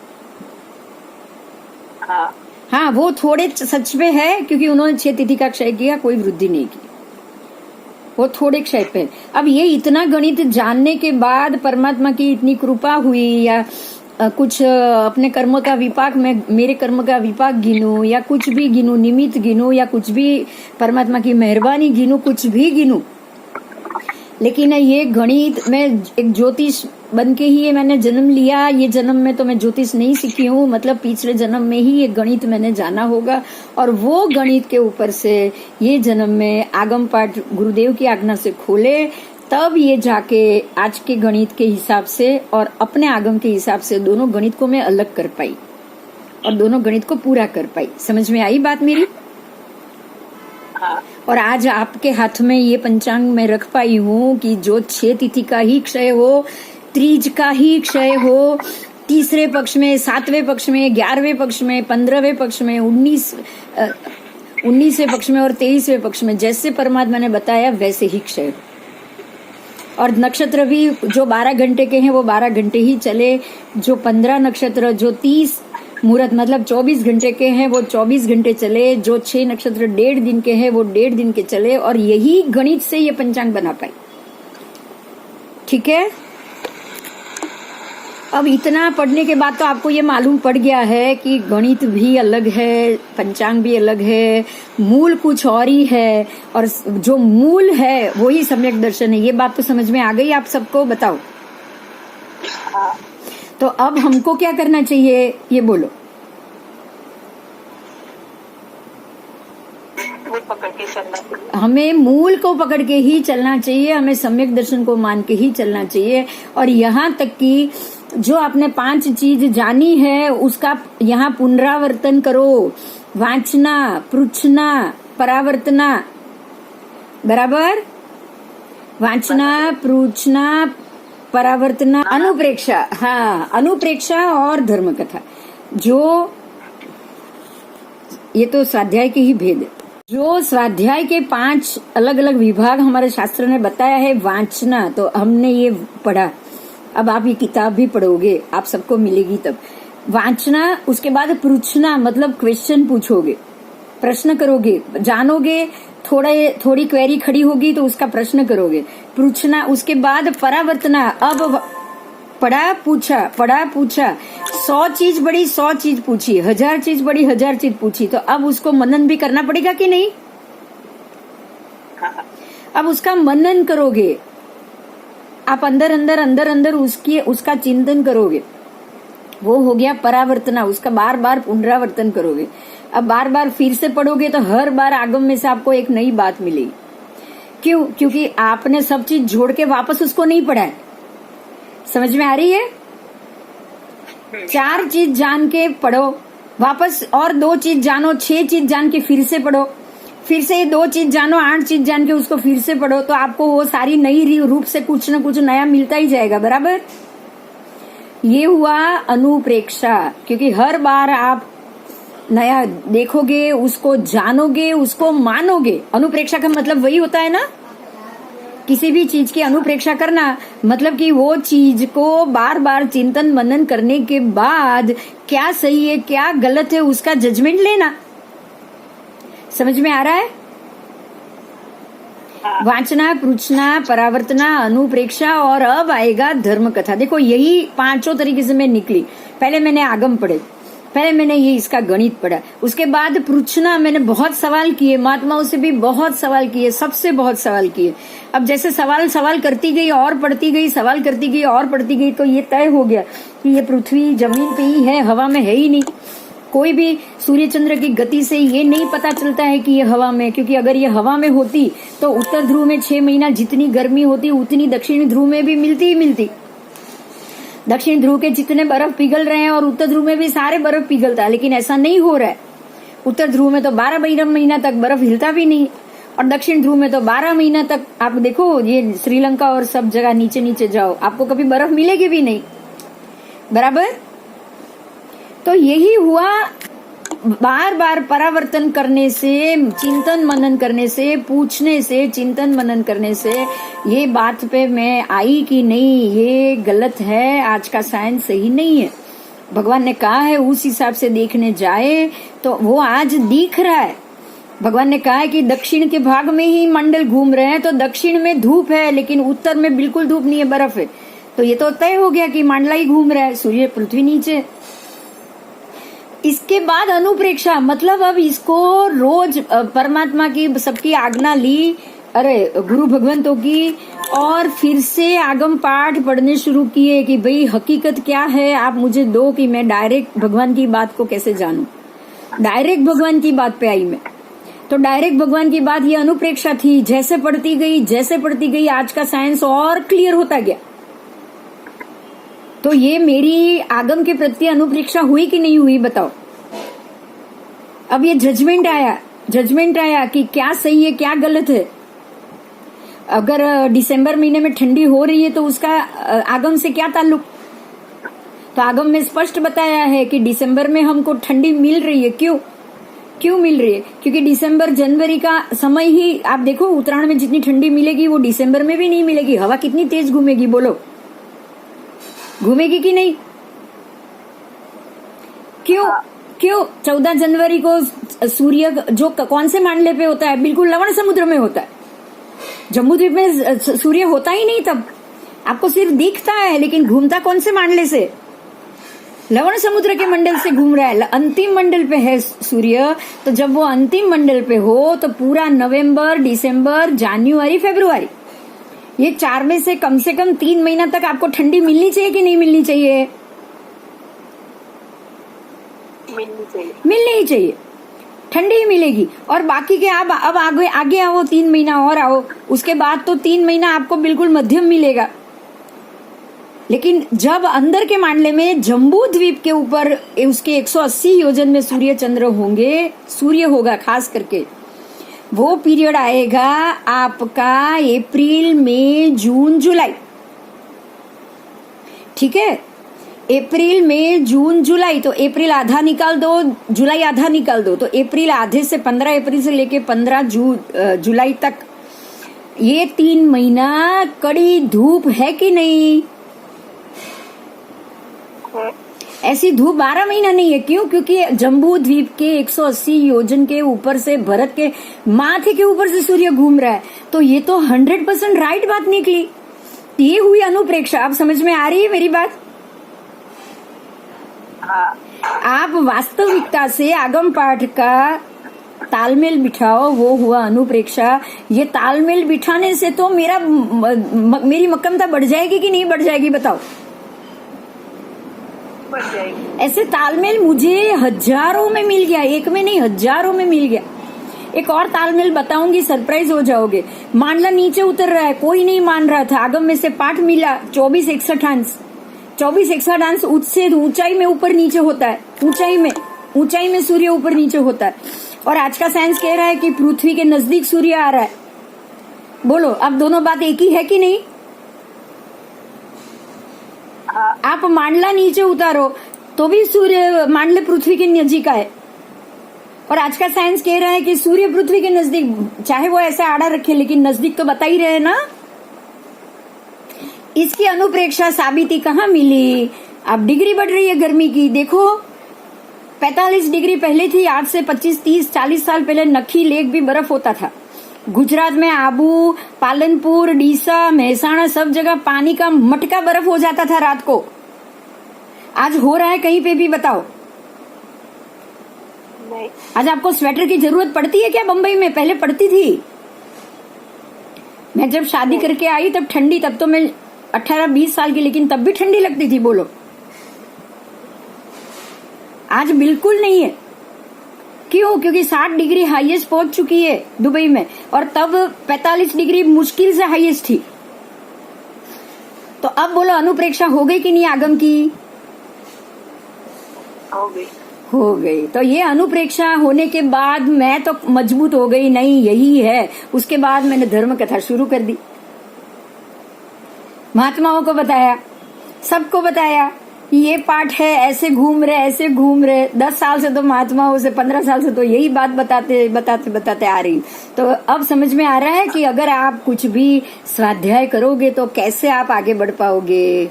हाँ, वो थोड़े सच में है क्योंकि उन्होंने 6 तिथि का क्षय किया, कोई वृद्धि नहीं की, वो थोड़े क्षय पे। अब ये इतना गणित जानने के बाद परमात्मा की इतनी कृपा हुई, या कुछ अपने कर्म का विपाक में, मेरे कर्म का विपाक गिनूं या कुछ भी गिनूं, निमित्त गिनूं या कुछ भी परमात्मा की मेहरबानी गिनूं, कुछ भी गिनूं, लेकिन ये गणित में एक ज्योतिष बन के ही मैंने जन्म लिया। ये जन्म में तो मैं ज्योतिष नहीं सीखी हूँ, मतलब पिछले जन्म में ही ये गणित मैंने जाना होगा और वो गणित के ऊपर से ये जन्म में आगम पाठ गुरुदेव की आज्ञा से खोले, तब ये जाके आज के गणित के हिसाब से और अपने आगम के हिसाब से दोनों गणित को मैं अलग कर पाई और दोनों गणित को पूरा कर पाई। समझ में आई बात मेरी? और आज आपके हाथ में ये पंचांग मैं रख पाई हूँ कि जो 6 तिथि का ही क्षय हो, त्रीज का ही क्षय हो, तीसरे पक्ष में, 7वें पक्ष में, 11वें पक्ष में, 15वें पक्ष में, 19वें पक्ष में और 23वें पक्ष में, जैसे परमात्मा ने बताया वैसे ही क्षय। और नक्षत्र भी जो 12 घंटे के हैं वो 12 घंटे ही चले, जो 15 नक्षत्र, जो 30 मुहूर्त मतलब 24 घंटे के हैं वो 24 घंटे चले, जो 6 नक्षत्र 1.5 दिन के हैं वो 1.5 दिन के चले, और यही गणित से ये पंचांग बना पाए। ठीक है, अब इतना पढ़ने के बाद तो आपको ये मालूम पड़ गया है कि गणित भी अलग है, पंचांग भी अलग है, मूल कुछ और ही है, और जो मूल है वही सम्यक दर्शन है। ये बात तो समझ में आ गई आप सबको? बताओ। तो अब हमको क्या करना चाहिए ये बोलो। हमें मूल को पकड़ के ही चलना चाहिए, हमें सम्यक दर्शन को मान के ही चलना चाहिए। और यहाँ तक कि जो आपने 5 चीज जानी है उसका यहाँ पुनरावर्तन करो, वांचना, पृछना, परावर्तना, बराबर? वांचना, पृछना, परावर्तना, अनुप्रेक्षा। हाँ, अनुप्रेक्षा और धर्म कथा, जो ये तो स्वाध्याय के ही भेद है। जो स्वाध्याय के 5 अलग अलग विभाग हमारे शास्त्र ने बताया है, वांचना तो हमने ये पढ़ा, अब आप ये किताब भी पढ़ोगे, आप सबको मिलेगी तब। वांचना, उसके बाद पृछना मतलब क्वेश्चन पूछोगे, प्रश्न करोगे, जानोगे, थोड़ी क्वेरी खड़ी होगी तो उसका प्रश्न करोगे। पूछना, उसके बाद परावर्तना, अब पढ़ा पूछा, 100 चीज बड़ी 100 चीज पूछी, 1000 चीज बड़ी 1000 चीज पूछी, तो अब उसको मनन भी करना पड़ेगा कि नहीं? अब उसका मनन करोगे आप, अंदर उसका चिंतन करोगे, वो हो गया परावर्तना। उसका बार बार पुनरावर्तन करोगे। अब बार बार फिर से पढ़ोगे तो हर बार आगम में से आपको एक नई बात मिलेगी। क्यों? क्योंकि आपने सब चीज जोड़ के वापस उसको नहीं पढ़ा है। समझ में आ रही है? 4 चीज जान के पढ़ो, वापस और 2 चीज जानो, 6 चीज जान के फिर से पढ़ो, फिर से 2 चीज जानो, 8 चीज जान के उसको फिर से पढ़ो, तो आपको वो सारी नई रूप से कुछ न कुछ नया मिलता ही जाएगा। बराबर? ये हुआ अनुप्रेक्षा, क्योंकि हर बार आप नया देखोगे, उसको जानोगे, उसको मानोगे। अनुप्रेक्षा का मतलब वही होता है ना, किसी भी चीज की अनुप्रेक्षा करना मतलब कि वो चीज को बार बार चिंतन मनन करने के बाद क्या सही है क्या गलत है उसका जजमेंट लेना। समझ में आ रहा है? वांचना, पृछना, परावर्तना, अनुप्रेक्षा, और अब आएगा धर्म कथा। देखो यही 5 तरीके से मैं निकली। पहले मैंने आगम पढ़े, पहले मैंने ये इसका गणित पढ़ा, उसके बाद पूछना, मैंने बहुत सवाल किए, महात्माओं से भी बहुत सवाल किए, सबसे बहुत सवाल किए। अब जैसे सवाल करती गई और पढ़ती गई, सवाल करती गई और पढ़ती गई, तो ये तय हो गया कि ये पृथ्वी जमीन पे ही है, हवा में है ही नहीं। कोई भी सूर्य चंद्र की गति से ये नहीं पता चलता है कि ये हवा में, क्योंकि अगर ये हवा में होती तो उत्तर ध्रुव में 6 महीना जितनी गर्मी होती उतनी दक्षिण ध्रुव में भी मिलती ही मिलती। दक्षिण ध्रुव के जितने बर्फ पिघल रहे हैं और उत्तर ध्रुव में भी सारे बर्फ पिघलता है, लेकिन ऐसा नहीं हो रहा है। उत्तर ध्रुव में तो 12 महीना तक बर्फ हिलता भी नहीं, और दक्षिण ध्रुव में तो 12 महीना तक। आप देखो ये श्रीलंका और सब जगह नीचे नीचे जाओ, आपको कभी बर्फ मिलेगी भी नहीं, बराबर। तो यही हुआ, बार बार परावर्तन करने से, चिंतन मनन करने से, पूछने से, चिंतन मनन करने से ये बात पे मैं आई कि नहीं ये गलत है, आज का साइंस सही नहीं है। भगवान ने कहा है उस हिसाब से देखने जाए तो वो आज दिख रहा है। भगवान ने कहा है कि दक्षिण के भाग में ही मंडल घूम रहे हैं, तो दक्षिण में धूप है लेकिन उत्तर में बिल्कुल धूप नहीं है, बर्फ है। तो ये तो तय हो गया कि मंडला ही घूम रहा है, सूर्य पृथ्वी नीचे। इसके बाद अनुप्रेक्षा, मतलब अब इसको रोज परमात्मा की सबकी आज्ञा ली, अरे गुरु भगवंतों की, और फिर से आगम पाठ पढ़ने शुरू किए कि भाई हकीकत क्या है, आप मुझे दो कि मैं डायरेक्ट भगवान की बात को कैसे जानूं। डायरेक्ट भगवान की बात पे आई मैं, तो डायरेक्ट भगवान की बात ये अनुप्रेक्षा थी। जैसे पढ़ती गई आज का साइंस और क्लियर होता गया। तो ये मेरी आगम के प्रति अनुप्रेक्षा हुई कि नहीं हुई बताओ। अब ये जजमेंट आया कि क्या सही है क्या गलत है। अगर दिसंबर महीने में ठंडी हो रही है तो उसका आगम से क्या ताल्लुक। तो आगम में स्पष्ट बताया है कि दिसंबर में हमको ठंडी मिल रही है। क्यों मिल रही है? क्योंकि दिसंबर जनवरी का समय ही, आप देखो उत्तरायण में जितनी ठंडी मिलेगी वो दिसंबर में भी नहीं मिलेगी। हवा कितनी तेज घूमेगी, बोलो घूमेगी कि नहीं? क्यों 14 जनवरी को सूर्य जो कौन से मांडले पे होता है? बिल्कुल लवण समुद्र में होता है। जम्बू द्वीप में सूर्य होता ही नहीं, तब आपको सिर्फ दिखता है, लेकिन घूमता कौन से मांडले से? लवण समुद्र के मंडल से घूम रहा है। अंतिम मंडल पे है सूर्य। तो जब वो अंतिम मंडल पे हो तो पूरा नवंबर, दिसंबर, जनवरी, फरवरी, ये 4 में से कम 3 महीना तक आपको ठंडी मिलनी चाहिए कि नहीं मिलनी चाहिए? मिलनी ही चाहिए, ठंडी ही मिलेगी। और बाकी के अब आगे आओ, 3 महीना और आओ, उसके बाद तो 3 महीना आपको बिल्कुल मध्यम मिलेगा। लेकिन जब अंदर के मामले में जम्बू द्वीप के ऊपर उसके 180 योजन में सूर्य चंद्र होंगे, सूर्य होगा खास करके, वो पीरियड आएगा आपका अप्रैल, मई, जून, जुलाई। ठीक है, अप्रैल, मई, जून, जुलाई। तो अप्रैल आधा निकाल दो, जुलाई आधा निकाल दो, तो अप्रैल आधे से 15 अप्रैल से लेके 15 जुलाई तक ये 3 महीना कड़ी धूप है कि नहीं? ऐसी धूप 12 महीना नहीं है। क्यों? क्योंकि जम्बू द्वीप के 180 योजन के ऊपर से, भारत के माथे के ऊपर से सूर्य घूम रहा है। तो ये तो 100% राइट बात निकली। ये हुई अनुप्रेक्षा। आप समझ में आ रही है मेरी बात? आप वास्तविकता से आगम पाठ का तालमेल बिठाओ, वो हुआ अनुप्रेक्षा। ये तालमेल बिठाने से तो मेरी मक्कमता बढ़ जाएगी कि नहीं बढ़ जाएगी बताओ? ऐसे तालमेल मुझे हजारों में मिल गया, एक में नहीं हजारों में मिल गया। एक और तालमेल बताऊंगी, सरप्राइज हो जाओगे। मांडला नीचे उतर रहा है, कोई नहीं मान रहा था। आगम में से पाठ मिला 24 61 अंश उससे ऊंचाई में ऊपर नीचे होता है। ऊंचाई में सूर्य ऊपर नीचे होता है। और आज का साइंस कह रहा है कि पृथ्वी के नजदीक सूर्य आ रहा है। बोलो, अब दोनों बात एक ही है कि नहीं? आप मांडला नीचे उतारो तो भी सूर्य मांडले पृथ्वी के नजीक है। और आज का साइंस कह रहा है कि सूर्य पृथ्वी के नजदीक, चाहे वो ऐसा आड़ा रखे लेकिन नजदीक तो बता ही रहे ना। इसकी अनुप्रेक्षा साबिती कहाँ मिली? अब डिग्री बढ़ रही है गर्मी की। देखो 45 डिग्री पहले थी, आज से 25 30 40 साल पहले नखी लेक भी बर्फ होता था। गुजरात में आबू, पालनपुर, डीसा, मेहसाणा, सब जगह पानी का मटका बर्फ हो जाता था रात को। आज हो रहा है कहीं पे भी बताओ? नहीं। आज आपको स्वेटर की जरूरत पड़ती है क्या बम्बई में? पहले पड़ती थी। मैं जब शादी करके आई तब ठंडी, तब तो मैं 18-20 साल की, लेकिन तब भी ठंडी लगती थी। बोलो, आज बिल्कुल नहीं है। क्यों? क्योंकि 60 डिग्री हाईएस्ट पहुंच चुकी है दुबई में, और तब 45 डिग्री मुश्किल से हाईएस्ट थी। तो अब बोलो, अनुप्रेक्षा हो गई कि नहीं आगम की? हो गई। हो गई। तो ये अनुप्रेक्षा होने के बाद मैं तो मजबूत हो गई, नहीं यही है। उसके बाद मैंने धर्म कथा शुरू कर दी, महात्माओं को बताया, सबको बताया, ये पाठ है, ऐसे घूम रहे, ऐसे घूम रहे। 10 साल से तो महात्माओं से, 15 साल से तो यही बात बताते बताते बताते आ रही। तो अब समझ में आ रहा है कि अगर आप कुछ भी स्वाध्याय करोगे तो कैसे आप आगे बढ़ पाओगे।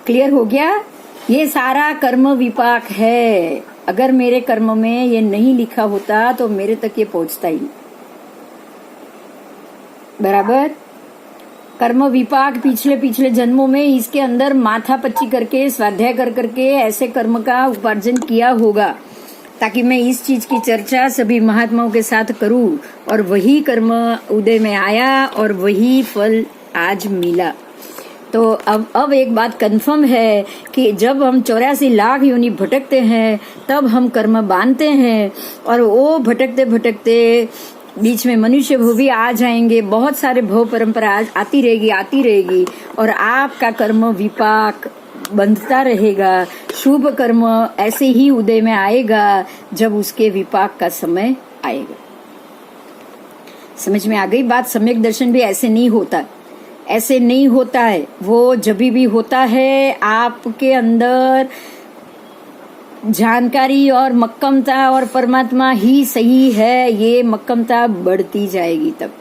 क्लियर हो गया? ये सारा कर्म विपाक है। अगर मेरे कर्म में ये नहीं लिखा होता तो मेरे तक ये पहुंचता ही नहीं। बराबर? कर्म विपाक पिछले पिछले जन्मों में इसके अंदर माथा पच्ची करके, स्वाध्याय कर करके ऐसे कर्म का उपार्जन किया होगा, ताकि मैं इस चीज की चर्चा सभी महात्माओं के साथ करूं, और वही कर्म उदय में आया और वही फल आज मिला। तो अब एक बात कंफर्म है कि जब हम 84 लाख योनि भटकते हैं तब हम कर्म बांधते हैं, और वो भटकते भटकते बीच में मनुष्य भव भी आ जाएंगे। बहुत सारे भव परंपरा आती रहेगी, और आपका कर्म विपाक बंधता रहेगा। शुभ कर्म ऐसे ही उदय में आएगा जब उसके विपाक का समय आएगा। समझ में आ गई बात? सम्यक दर्शन भी ऐसे नहीं होता, ऐसे नहीं होता है। वो जब भी होता है आपके अंदर जानकारी और मक्कमता और परमात्मा ही सही है, ये मक्कमता बढ़ती जाएगी तब।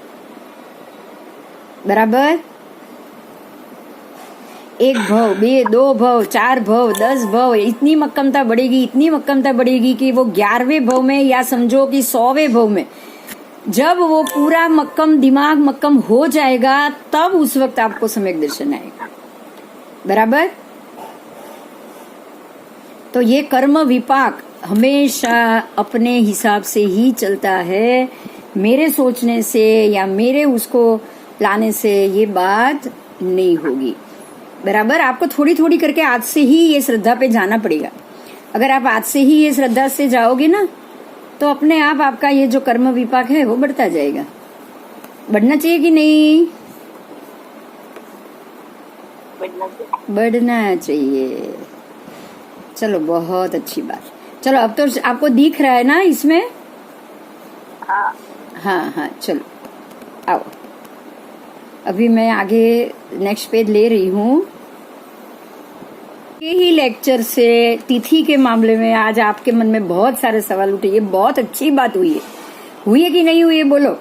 बराबर? 1 भव, 2 भव, 4 भव, 10 भव, इतनी मक्कमता बढ़ेगी, इतनी मक्कमता बढ़ेगी कि वो 11वें भव में, या समझो कि 100वें भव में जब वो पूरा मक्कम, दिमाग मक्कम हो जाएगा, तब उस वक्त आपको सम्यक दर्शन आएगा। बराबर? तो ये कर्म विपाक हमेशा अपने हिसाब से ही चलता है, मेरे सोचने से या मेरे उसको लाने से ये बात नहीं होगी। बराबर? आपको थोड़ी थोड़ी करके आज से ही ये श्रद्धा पे जाना पड़ेगा। अगर आप आज से ही ये श्रद्धा से जाओगे ना, तो अपने आप आपका ये जो कर्म विपाक है वो बढ़ता जाएगा। बढ़ना चाहिए कि नहीं? बढ़ना चाहिए। चलो, बहुत अच्छी बात। चलो, अब तो आपको दिख रहा है ना इसमें? हाँ, चलो आओ। अभी मैं आगे नेक्स्ट पेज ले रही हूँ। ही लेक्चर से तिथि के मामले में आज आपके मन में बहुत सारे सवाल उठे। ये बहुत अच्छी बात हुई है कि नहीं हुई है? बोलो।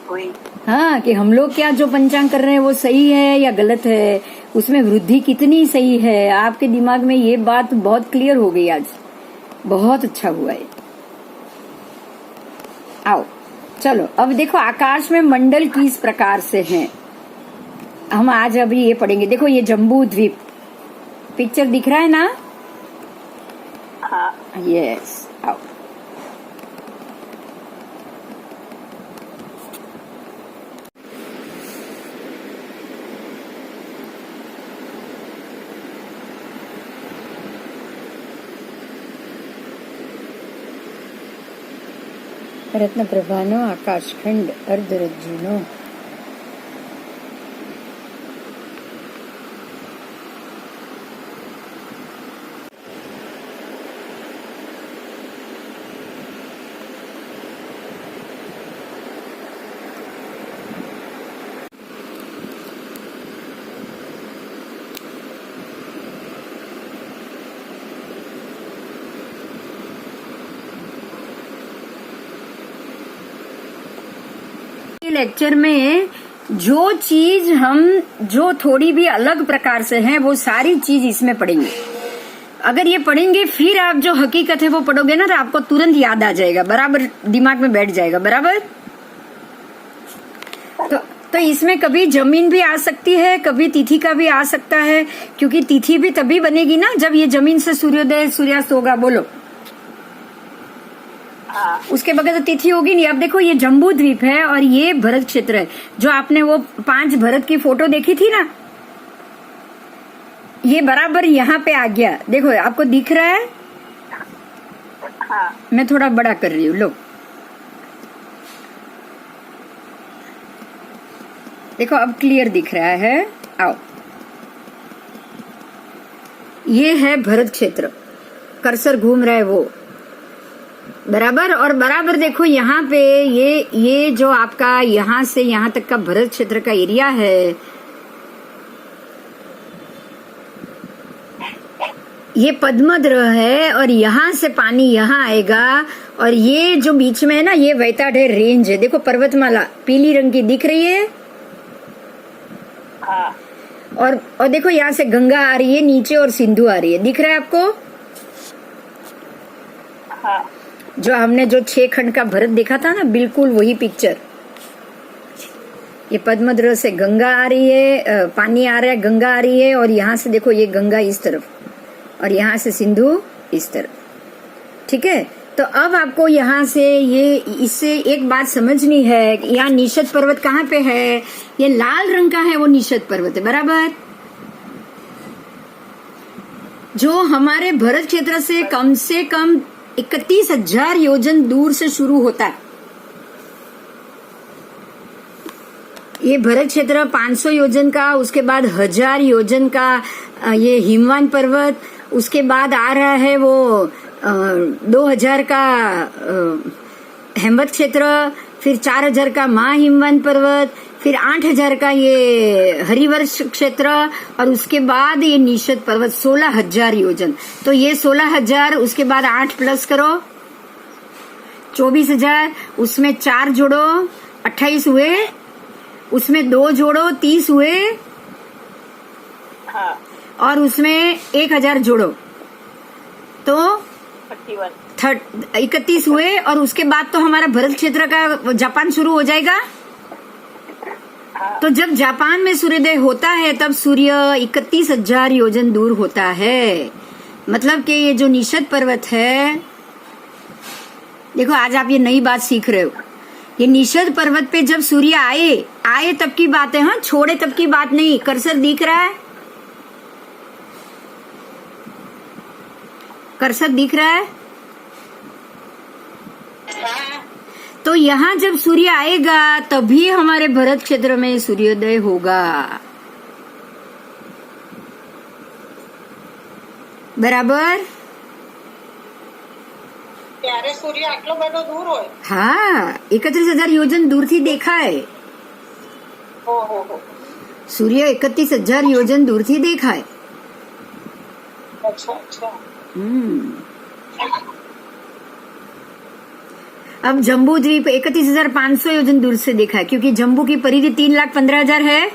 हुई। हाँ, कि हम लोग क्या जो पंचांग कर रहे हैं वो सही है या गलत है, उसमें वृद्धि कितनी सही है। आपके दिमाग में ये बात बहुत क्लियर हो गई आज। बहुत अच्छा हुआ है। आओ, चलो अब देखो आकाश में मंडल किस प्रकार से हैं। हम आज अभी ये पढ़ेंगे। देखो, ये जम्बू द्वीप पिक्चर दिख रहा है ना? हाँ। यस, आओ। रत्न प्रभानो आकाशखंड अर्धरज्जुनो। लेक्चर में जो चीज हम जो थोड़ी भी अलग प्रकार से हैं वो सारी चीज इसमें पढ़ेंगे। अगर ये पढ़ेंगे फिर आप जो हकीकत है वो पढ़ोगे ना, तो आपको तुरंत याद आ जाएगा, बराबर दिमाग में बैठ जाएगा। बराबर? तो इसमें कभी जमीन भी आ सकती है, कभी तिथि का भी आ सकता है, क्योंकि तिथि भी तभी बनेगी ना जब ये जमीन से सूर्योदय सूर्यास्त होगा। बोलो, उसके बगैर तो तिथि होगी नहीं। अब देखो ये जम्बू द्वीप है और ये भरत क्षेत्र है। जो आपने वो 5 भरत की फोटो देखी थी ना, ये बराबर यहाँ पे आ गया। देखो आपको दिख रहा है? हाँ। मैं थोड़ा बड़ा कर रही हूँ, लो देखो अब क्लियर दिख रहा है। आओ, ये है भरत क्षेत्र, कर्सर घूम रहा है वो बराबर। और बराबर देखो यहाँ पे ये जो आपका यहाँ से यहाँ तक का भरत क्षेत्र का एरिया है, ये पद्मद्र है और यहाँ से पानी यहाँ आएगा। और ये जो बीच में है ना, ये वैताढेर रेंज है। देखो पर्वतमाला पीली रंग की दिख रही है। हाँ। और देखो यहाँ से गंगा आ रही है नीचे और सिंधु आ रही है, दिख रहा है आपको? हाँ। जो हमने जो 6 खंड का भरत देखा था ना, बिल्कुल वही पिक्चर। ये पद्मद्र से गंगा आ रही है, पानी आ रहा है, गंगा आ रही है। और यहाँ से देखो ये गंगा इस तरफ और यहाँ से सिंधु इस तरफ। ठीक है, तो अब आपको यहाँ से ये इससे एक बात समझनी है। यहाँ निषद पर्वत कहाँ पे है? ये लाल रंग का है, वो निषद पर्वत है बराबर, जो हमारे भरत क्षेत्र से कम 31,000 योजन दूर से शुरू होता है। ये भरत क्षेत्र 500 योजन का, उसके बाद 1000 योजन का ये हिमवान पर्वत, उसके बाद आ रहा है वो 2000 का हेमवत क्षेत्र, फिर 4000 का महाहिमवान पर्वत, फिर 8000 का ये हरिवर्ष क्षेत्र, और उसके बाद ये निषद पर्वत 16,000 योजन। तो ये 16,000, उसके बाद 8 प्लस करो 24,000, उसमें 4 जोड़ो 28 हुए, उसमें 2 जोड़ो 30 हुए, हाँ। और उसमें 1000 जोड़ो तो 31 हुए। और उसके बाद तो हमारा भरत क्षेत्र का जापान शुरू हो जाएगा। तो जब जापान में सूर्योदय होता है तब सूर्य 31,000 योजन दूर होता है। मतलब कि ये जो निषद पर्वत है, देखो आज आप ये नई बात सीख रहे हो। ये निषद पर्वत पे जब सूर्य आए तब की बात है, हाँ, छोड़े तब की बात नहीं। कर्सर दिख रहा है? कर्सर दिख रहा है? तो यहाँ जब सूर्य आएगा तभी हमारे भरत क्षेत्र में सूर्योदय होगा बराबर। ત્યારે સૂર્ય આટલો બધો દૂર હોય? हाँ, 31,000 योजन दूर थी देखा है। ઓહો, सूर्य 31,000 योजन दूर थी देखा है। અચ્છા અચ્છા। अब जम्बू द्वीप 31,500 योजन दूर से देखा है, क्योंकि जम्बू की परिधि 3,15,000 है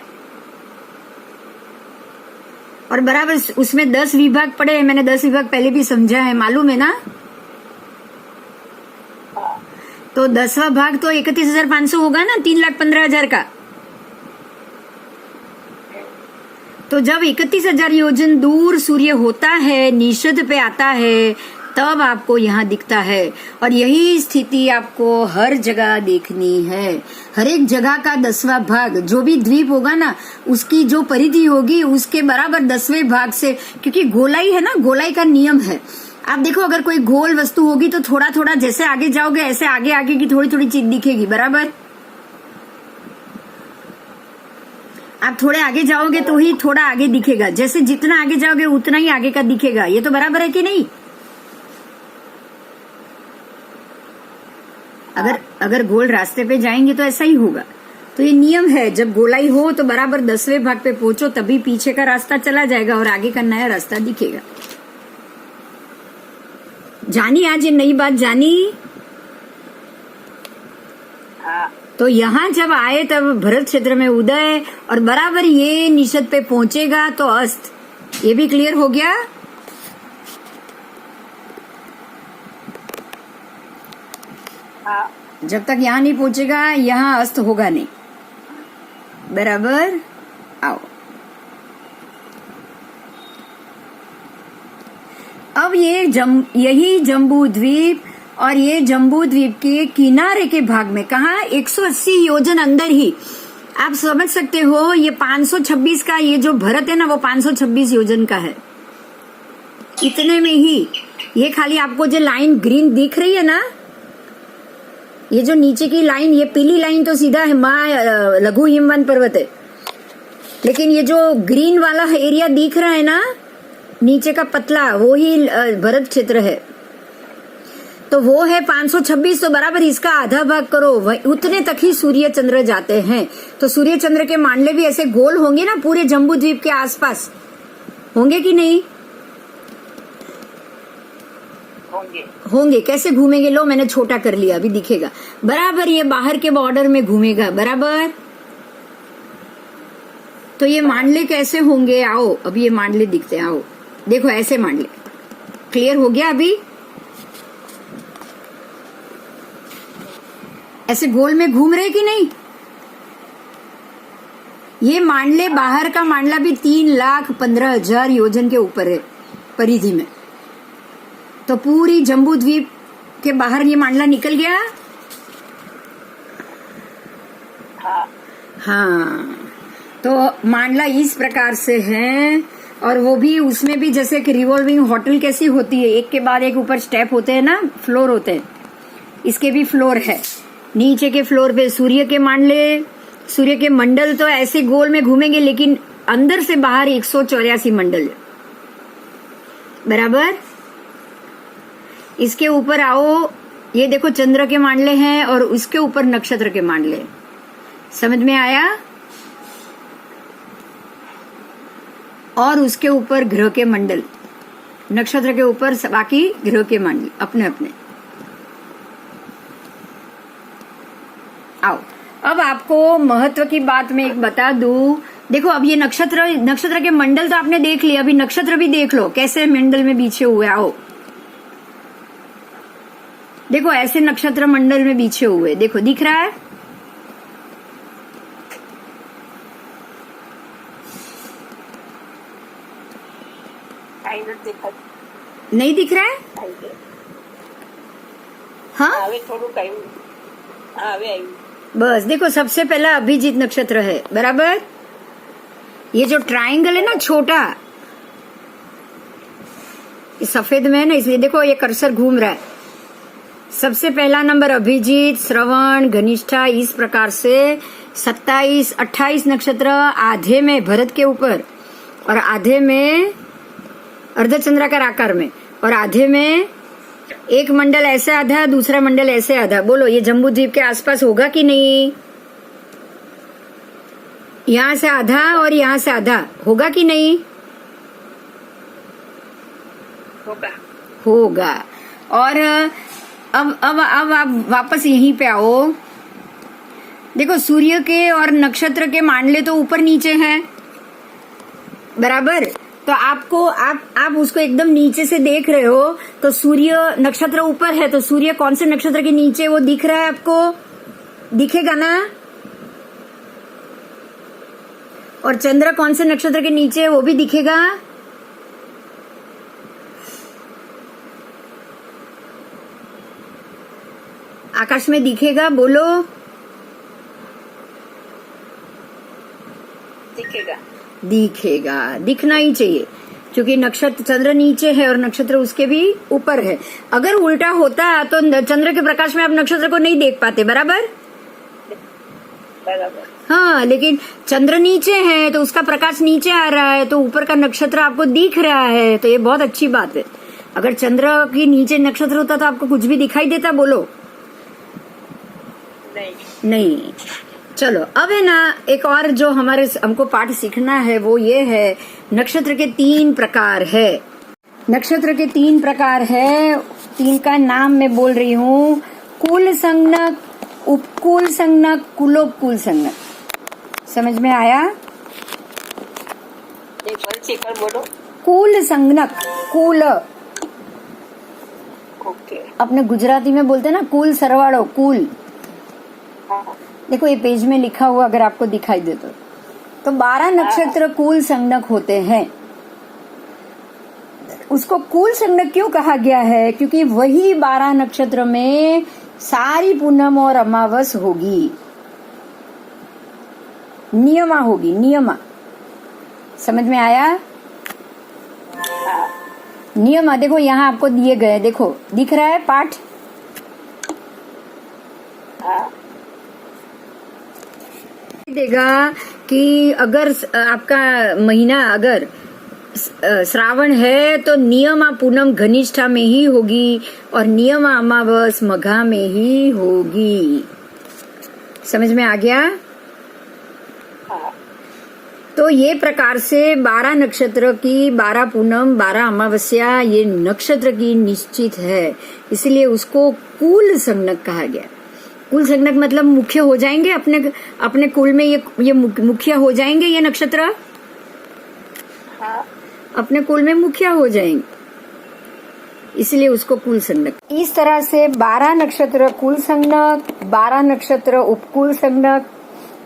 और बराबर उसमें 10 विभाग पड़े हैं। मैंने 10 विभाग पहले भी समझा है, मालूम है ना? तो 10वां भाग तो 31,500 होगा ना 3,15,000 का। तो जब 31,000 योजन दूर सूर्य होता है, निषद पे आता है, तब आपको यहाँ दिखता है। और यही स्थिति आपको हर जगह देखनी है। हर एक जगह का 10वां भाग, जो भी द्वीप होगा ना, उसकी जो परिधि होगी उसके बराबर 10वें भाग से, क्योंकि गोलाई है ना, गोलाई का नियम है। आप देखो, अगर कोई गोल वस्तु होगी तो थोड़ा थोड़ा जैसे आगे जाओगे ऐसे आगे आगे की थोड़ी थोड़ी चीज दिखेगी बराबर। आप थोड़े आगे जाओगे तो ही थोड़ा आगे दिखेगा, जैसे जितना आगे जाओगे उतना ही आगे का दिखेगा। ये तो बराबर है कि नहीं? अगर गोल रास्ते पे जाएंगे तो ऐसा ही होगा। तो ये नियम है, जब गोलाई हो तो बराबर 10वें भाग पे पहुंचो, तभी पीछे का रास्ता चला जाएगा और आगे का नया रास्ता दिखेगा। जानी आज ये नई बात जानी? हाँ। तो यहाँ जब आए तब भरत क्षेत्र में उदय, और बराबर ये निषद पे पहुंचेगा तो अस्त। ये भी क्लियर हो गया? हाँ। जब तक यहाँ नहीं पहुंचेगा यहाँ अस्त होगा नहीं। बराबर। आओ अब यही जम्बू द्वीप और ये जम्बू द्वीप के किनारे के भाग में कहा 180 योजन अंदर ही आप समझ सकते हो, ये 526 का ये जो भरत है ना वो 526 योजन का है। इतने में ही ये खाली आपको जो लाइन ग्रीन दिख रही है ना, ये जो नीचे की लाइन, ये पीली लाइन तो सीधा लघु हिमवंत पर्वत है, लेकिन ये जो ग्रीन वाला एरिया दिख रहा है ना नीचे का पतला, वो ही भरत क्षेत्र है। तो वो है 526, तो बराबर इसका आधा भाग करो, उतने तक ही सूर्य चंद्र जाते हैं। तो सूर्य चंद्र के मांडले भी ऐसे गोल होंगे ना पूरे जम्बू द्वीप के आसपास, होंगे कि नहीं? होंगे। कैसे घूमेंगे? लो मैंने छोटा कर लिया, अभी दिखेगा बराबर, ये बाहर के बॉर्डर में घूमेगा बराबर। तो ये मांडले कैसे होंगे? आओ अभी ये मांडले दिखते हैं, आओ देखो ऐसे मांडले। क्लियर हो गया? अभी ऐसे गोल में घूम रहे कि नहीं? ये मांडले, बाहर का मांडला भी 3,15,000 योजन के ऊपर है परिधि में। तो पूरी जम्बू द्वीप के बाहर ये मांडला निकल गया। हाँ, तो मांडला इस प्रकार से है, और वो भी उसमें भी जैसे कि रिवॉल्विंग होटल कैसी होती है, एक के बाद एक ऊपर स्टेप होते हैं ना, फ्लोर होते हैं, इसके भी फ्लोर है। नीचे के फ्लोर पे सूर्य के मांडले, सूर्य के मंडल तो ऐसे गोल में घूमेंगे, लेकिन अंदर से बाहर 184 मंडल है बराबर। इसके ऊपर आओ, ये देखो चंद्र के मांडले हैं और उसके ऊपर नक्षत्र के मांडले। समझ में आया? और उसके ऊपर ग्रह के मंडल, नक्षत्र के ऊपर बाकी ग्रह के मंडल अपने अपने। आओ अब आपको महत्व की बात मैं एक बता दूं। देखो अब ये नक्षत्र के मंडल तो आपने देख लिया, अभी नक्षत्र भी देख लो कैसे मंडल में बिछे हुए। आओ देखो ऐसे नक्षत्र मंडल में बिछे हुए, देखो दिख रहा है? नहीं दिख रहा है? हाँ बस देखो, सबसे पहला अभिजीत नक्षत्र है बराबर। ये जो ट्रायंगल है ना छोटा, सफेद में है ना, इसलिए देखो ये कर्सर घूम रहा है। सबसे पहला नंबर अभिजीत, श्रवण, घनिष्ठा, इस प्रकार से 27, 28 नक्षत्र आधे में भरत के ऊपर और आधे में अर्धचंद्राकार आकार में, और आधे में एक मंडल ऐसे आधा, दूसरा मंडल ऐसे आधा। बोलो ये जम्बू द्वीप के आसपास होगा कि नहीं? यहाँ से आधा और यहाँ से आधा होगा कि नहीं? होगा। और अब आप वापस यहीं पे आओ। देखो सूर्य के और नक्षत्र के मांडले तो ऊपर नीचे हैं बराबर। तो आपको आप उसको एकदम नीचे से देख रहे हो, तो सूर्य नक्षत्र ऊपर है, तो सूर्य कौन से नक्षत्र के नीचे वो दिख रहा है आपको? दिखेगा ना? और चंद्र कौन से नक्षत्र के नीचे है वो भी दिखेगा। आकाश में दिखेगा, बोलो। दिखेगा, दिखना ही चाहिए, क्योंकि नक्षत्र चंद्र नीचे है और नक्षत्र उसके भी ऊपर है। अगर उल्टा होता तो चंद्र के प्रकाश में आप नक्षत्र को नहीं देख पाते बराबर। हाँ, लेकिन चंद्र नीचे है तो उसका प्रकाश नीचे आ रहा है, तो ऊपर का नक्षत्र आपको दिख रहा है, तो ये बहुत अच्छी बात है। अगर चंद्र की नीचे नक्षत्र होता तो आपको कुछ भी दिखाई देता? बोलो नहीं। चलो अब है ना, एक और जो हमको पाठ सीखना है वो ये है, नक्षत्र के 3 प्रकार है। नक्षत्र के 3 प्रकार है, 3 का नाम मैं बोल रही हूँ। कुल संज्ञक, उपकुल संज्ञक, कुलोपकुल संज्ञक। समझ में आया? बोलो। कुल संज्ञक, कुल अपने गुजराती में बोलते हैं ना, कुल सरवाड़ो, कुल। देखो ये पेज में लिखा हुआ अगर आपको दिखाई दे तो 12 नक्षत्र कुल संगणक होते हैं। उसको कुल संगणक क्यों कहा गया है? क्योंकि वही 12 नक्षत्र में सारी पूनम और अमावस होगी, नियमा होगी, नियमा। समझ में आया? नियमा देखो यहाँ आपको दिए गए, देखो दिख रहा है पाठ। देगा कि अगर आपका महीना अगर श्रावण है तो नियमा पूनम घनिष्ठा में ही होगी और नियमा अमावस मघा में ही होगी। समझ में आ गया? तो ये प्रकार से 12 नक्षत्र की 12 पूनम 12 अमावस्या ये नक्षत्र की निश्चित है, इसलिए उसको कुल संगणक कहा गया। कुल संगणक मतलब मुख्य हो जाएंगे अपने कुल में, ये मुख्य हो जाएंगे ये नक्षत्र। अपने कुल में मुखिया हो जाएंगे, इसलिए उसको कुल संगणक। इस तरह से 12 नक्षत्र कुल संगणक, 12 नक्षत्र उपकुल संगणक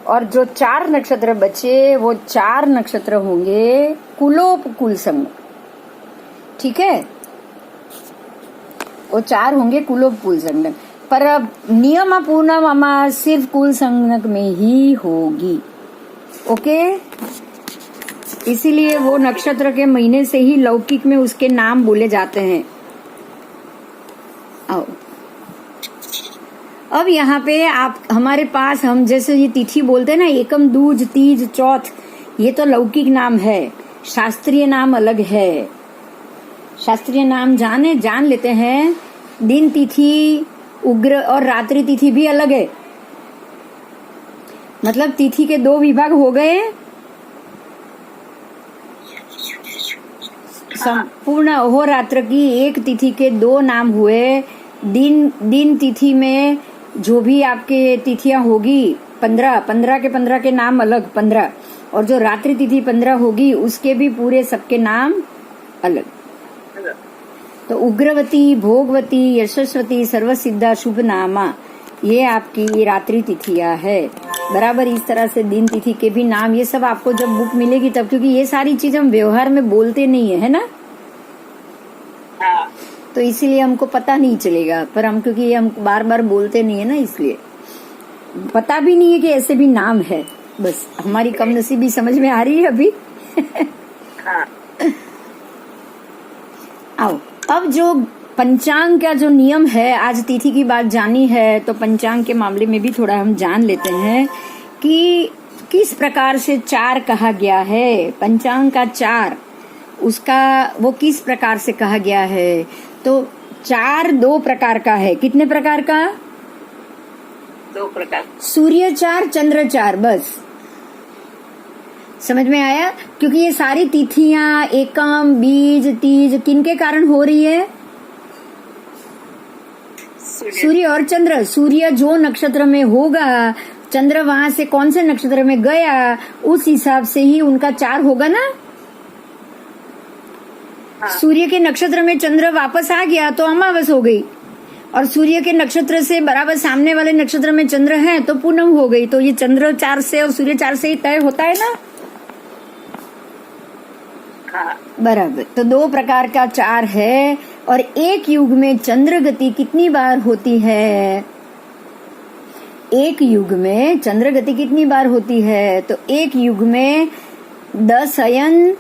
और जो 4 नक्षत्र बचे वो 4 नक्षत्र होंगे कुलोपकुल संगणक। ठीक है, वो 4 होंगे कुलोपकुल संगणक। पर अब नियमा पूनम अमावस सिर्फ कुल संगणक में ही होगी। ओके, इसीलिए वो नक्षत्र के महीने से ही लौकिक में उसके नाम बोले जाते हैं। आओ अब यहाँ पे आप हमारे पास हम जैसे ये तिथि बोलते हैं ना, एकम दूज तीज चौथ, ये तो लौकिक नाम है, शास्त्रीय नाम अलग है। शास्त्रीय नाम जान लेते हैं। दिन तिथि उग्र और रात्रि तिथि भी अलग है, मतलब तिथि के 2 विभाग हो गए। संपूर्ण अहोरात्र की एक तिथि के 2 नाम हुए। दिन तिथि में जो भी आपके तिथियां होगी 15 के नाम अलग 15, और जो रात्रि तिथि 15 होगी उसके भी पूरे सबके नाम अलग। तो उग्रवती, भोगवती, यशस्वती, सर्वसिद्धा, शुभ नामा, ये आपकी रात्रि तिथियां है। बराबर इस तरह से दिन तिथि के भी नाम, ये सब आपको जब बुक मिलेगी तब, क्योंकि ये सारी चीज हम व्यवहार में बोलते नहीं है ना, तो इसीलिए हमको पता नहीं चलेगा। पर हम क्योंकि ये हम बार बार बोलते नहीं है ना, इसलिए पता भी नहीं है कि ऐसे भी नाम है। बस हमारी कमनसीबी समझ में आ रही है अभी। आओ अब जो पंचांग का जो नियम है, आज तिथि की बात जानी है तो पंचांग के मामले में भी थोड़ा हम जान लेते हैं कि किस प्रकार से 4 कहा गया है। पंचांग का 4 उसका वो किस प्रकार से कहा गया है? तो 4 2 प्रकार का है। कितने प्रकार का? 2 प्रकार। सूर्य 4 चंद्र 4, बस। समझ में आया? क्योंकि ये सारी तिथियां एकम बीज तीज किनके कारण हो रही है? सूर्य और चंद्र। सूर्य जो नक्षत्र में होगा, चंद्र वहां से कौन से नक्षत्र में गया, उस हिसाब से ही उनका 4 होगा ना। सूर्य के नक्षत्र में चंद्र वापस आ गया तो अमावस हो गई, और सूर्य के नक्षत्र से बराबर सामने वाले नक्षत्र में चंद्र है तो पूनम हो गई। तो ये चंद्र 4 से और सूर्य 4 से ही तय होता है ना। बराबर। तो 2 प्रकार का 4 है। और एक युग में चंद्र गति कितनी बार होती है? एक युग में चंद्र गति कितनी बार होती है? तो एक युग में 10 अयन,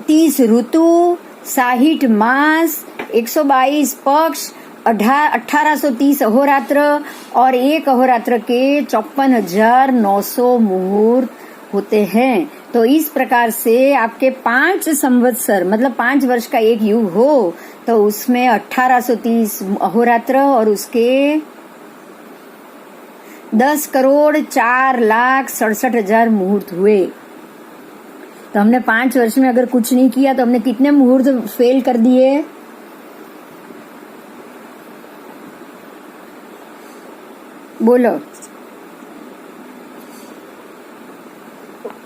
30 ऋतु, 60 मास, 122 पक्ष, 1830 अहोरात्र और एक अहोरात्र के 54,900 मुहूर्त होते हैं। तो इस प्रकार से आपके 5 संवत्सर मतलब 5 वर्ष का एक युग हो तो उसमें 1830 अहोरात्र और उसके 10,04,67,000 मुहूर्त हुए। तो हमने 5 वर्ष में अगर कुछ नहीं किया तो हमने कितने मुहूर्त फेल कर दिए? बोलो।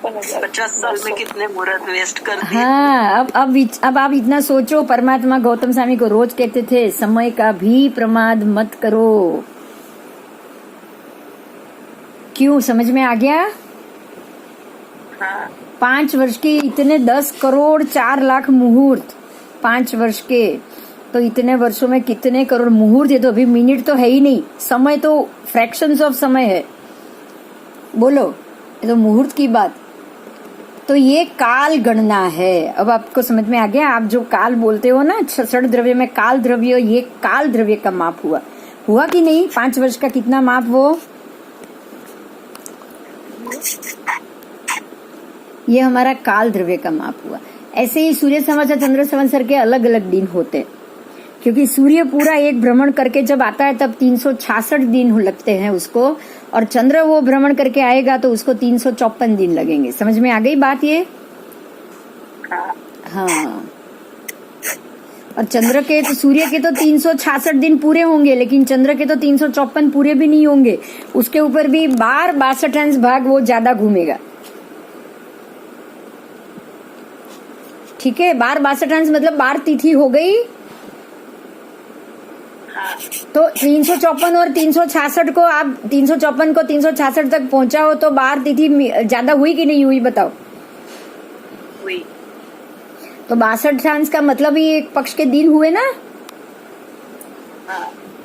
50 साल में कितने मुहूर्त वेस्ट कर दिए। हाँ, अब आप इतना सोचो। परमात्मा गौतम स्वामी को रोज कहते थे समय का भी प्रमाद मत करो। क्यों, समझ में आ गया? हाँ 5 वर्ष के इतने 10 करोड़ 4 लाख मुहूर्त, 5 वर्ष के, तो इतने वर्षों में कितने करोड़ मुहूर्त है। तो अभी मिनट तो है ही नहीं, समय तो फ्रैक्शंस ऑफ समय है। बोलो, ये तो मुहूर्त की बात। तो ये काल गणना है। अब आपको समझ में आ गया? आप जो काल बोलते हो ना, षड द्रव्य में काल द्रव्य, ये काल द्रव्य का माप हुआ कि नहीं? 5 वर्ष का कितना माप? वो ये हमारा काल द्रव्य का माप हुआ। ऐसे ही सूर्य संवत्सर चंद्र संवत्सर के अलग अलग दिन होते हैं, क्योंकि सूर्य पूरा एक भ्रमण करके जब आता है तब 366 दिन लगते हैं उसको, और चंद्र वो भ्रमण करके आएगा तो उसको 354 दिन लगेंगे। समझ में आ गई बात ये? हाँ। और चंद्र के तो, सूर्य के तो 366 दिन पूरे होंगे, लेकिन चंद्र के तो 354 पूरे भी नहीं होंगे। उसके ऊपर भी बार 62 भाग वो ज्यादा घूमेगा। ठीक है, बार 62 मतलब बार तिथि हो गई। तो 354 और 366 को आप 354 को 366 तक पहुंचाओ तो बार तिथि ज्यादा हुई कि नहीं हुई? बताओ। हुई। तो 62 का मतलब ही एक पक्ष के दिन हुए ना।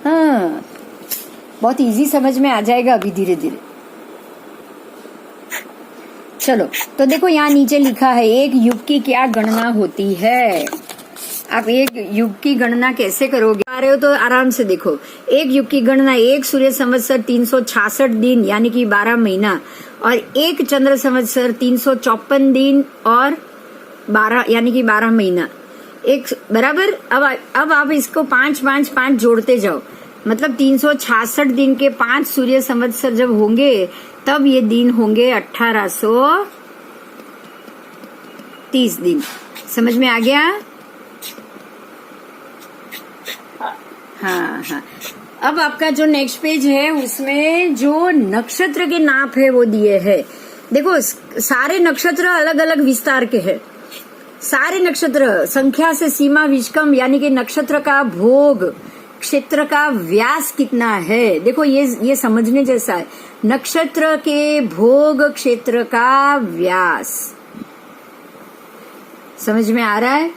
हाँ, बहुत इजी समझ में आ जाएगा अभी धीरे धीरे। चलो, तो देखो यहाँ नीचे लिखा है एक युग की क्या गणना होती है। आप एक युग की गणना कैसे करोगे? आ रहे हो तो आराम से देखो। एक युग की गणना, एक सूर्य संवत्सर 366 दिन यानी कि 12 महीना, और एक चंद्र संवत्सर 354 दिन और 12 यानी कि 12 महीना, एक बराबर। अब आप इसको 5 जोड़ते जाओ, मतलब 366 दिन के 5 सूर्य संवत्सर जब होंगे तब ये दिन होंगे 1830 दिन। समझ में आ गया? हाँ हाँ। अब आपका जो नेक्स्ट पेज है उसमें जो नक्षत्र के नाप है वो दिए है। देखो, सारे नक्षत्र अलग अलग विस्तार के हैं। सारे नक्षत्र संख्या से सीमा विष्कम, यानी कि नक्षत्र का भोग, क्षेत्र का व्यास कितना है। देखो ये समझने जैसा है। नक्षत्र के भोग क्षेत्र का व्यास समझ में आ रहा है?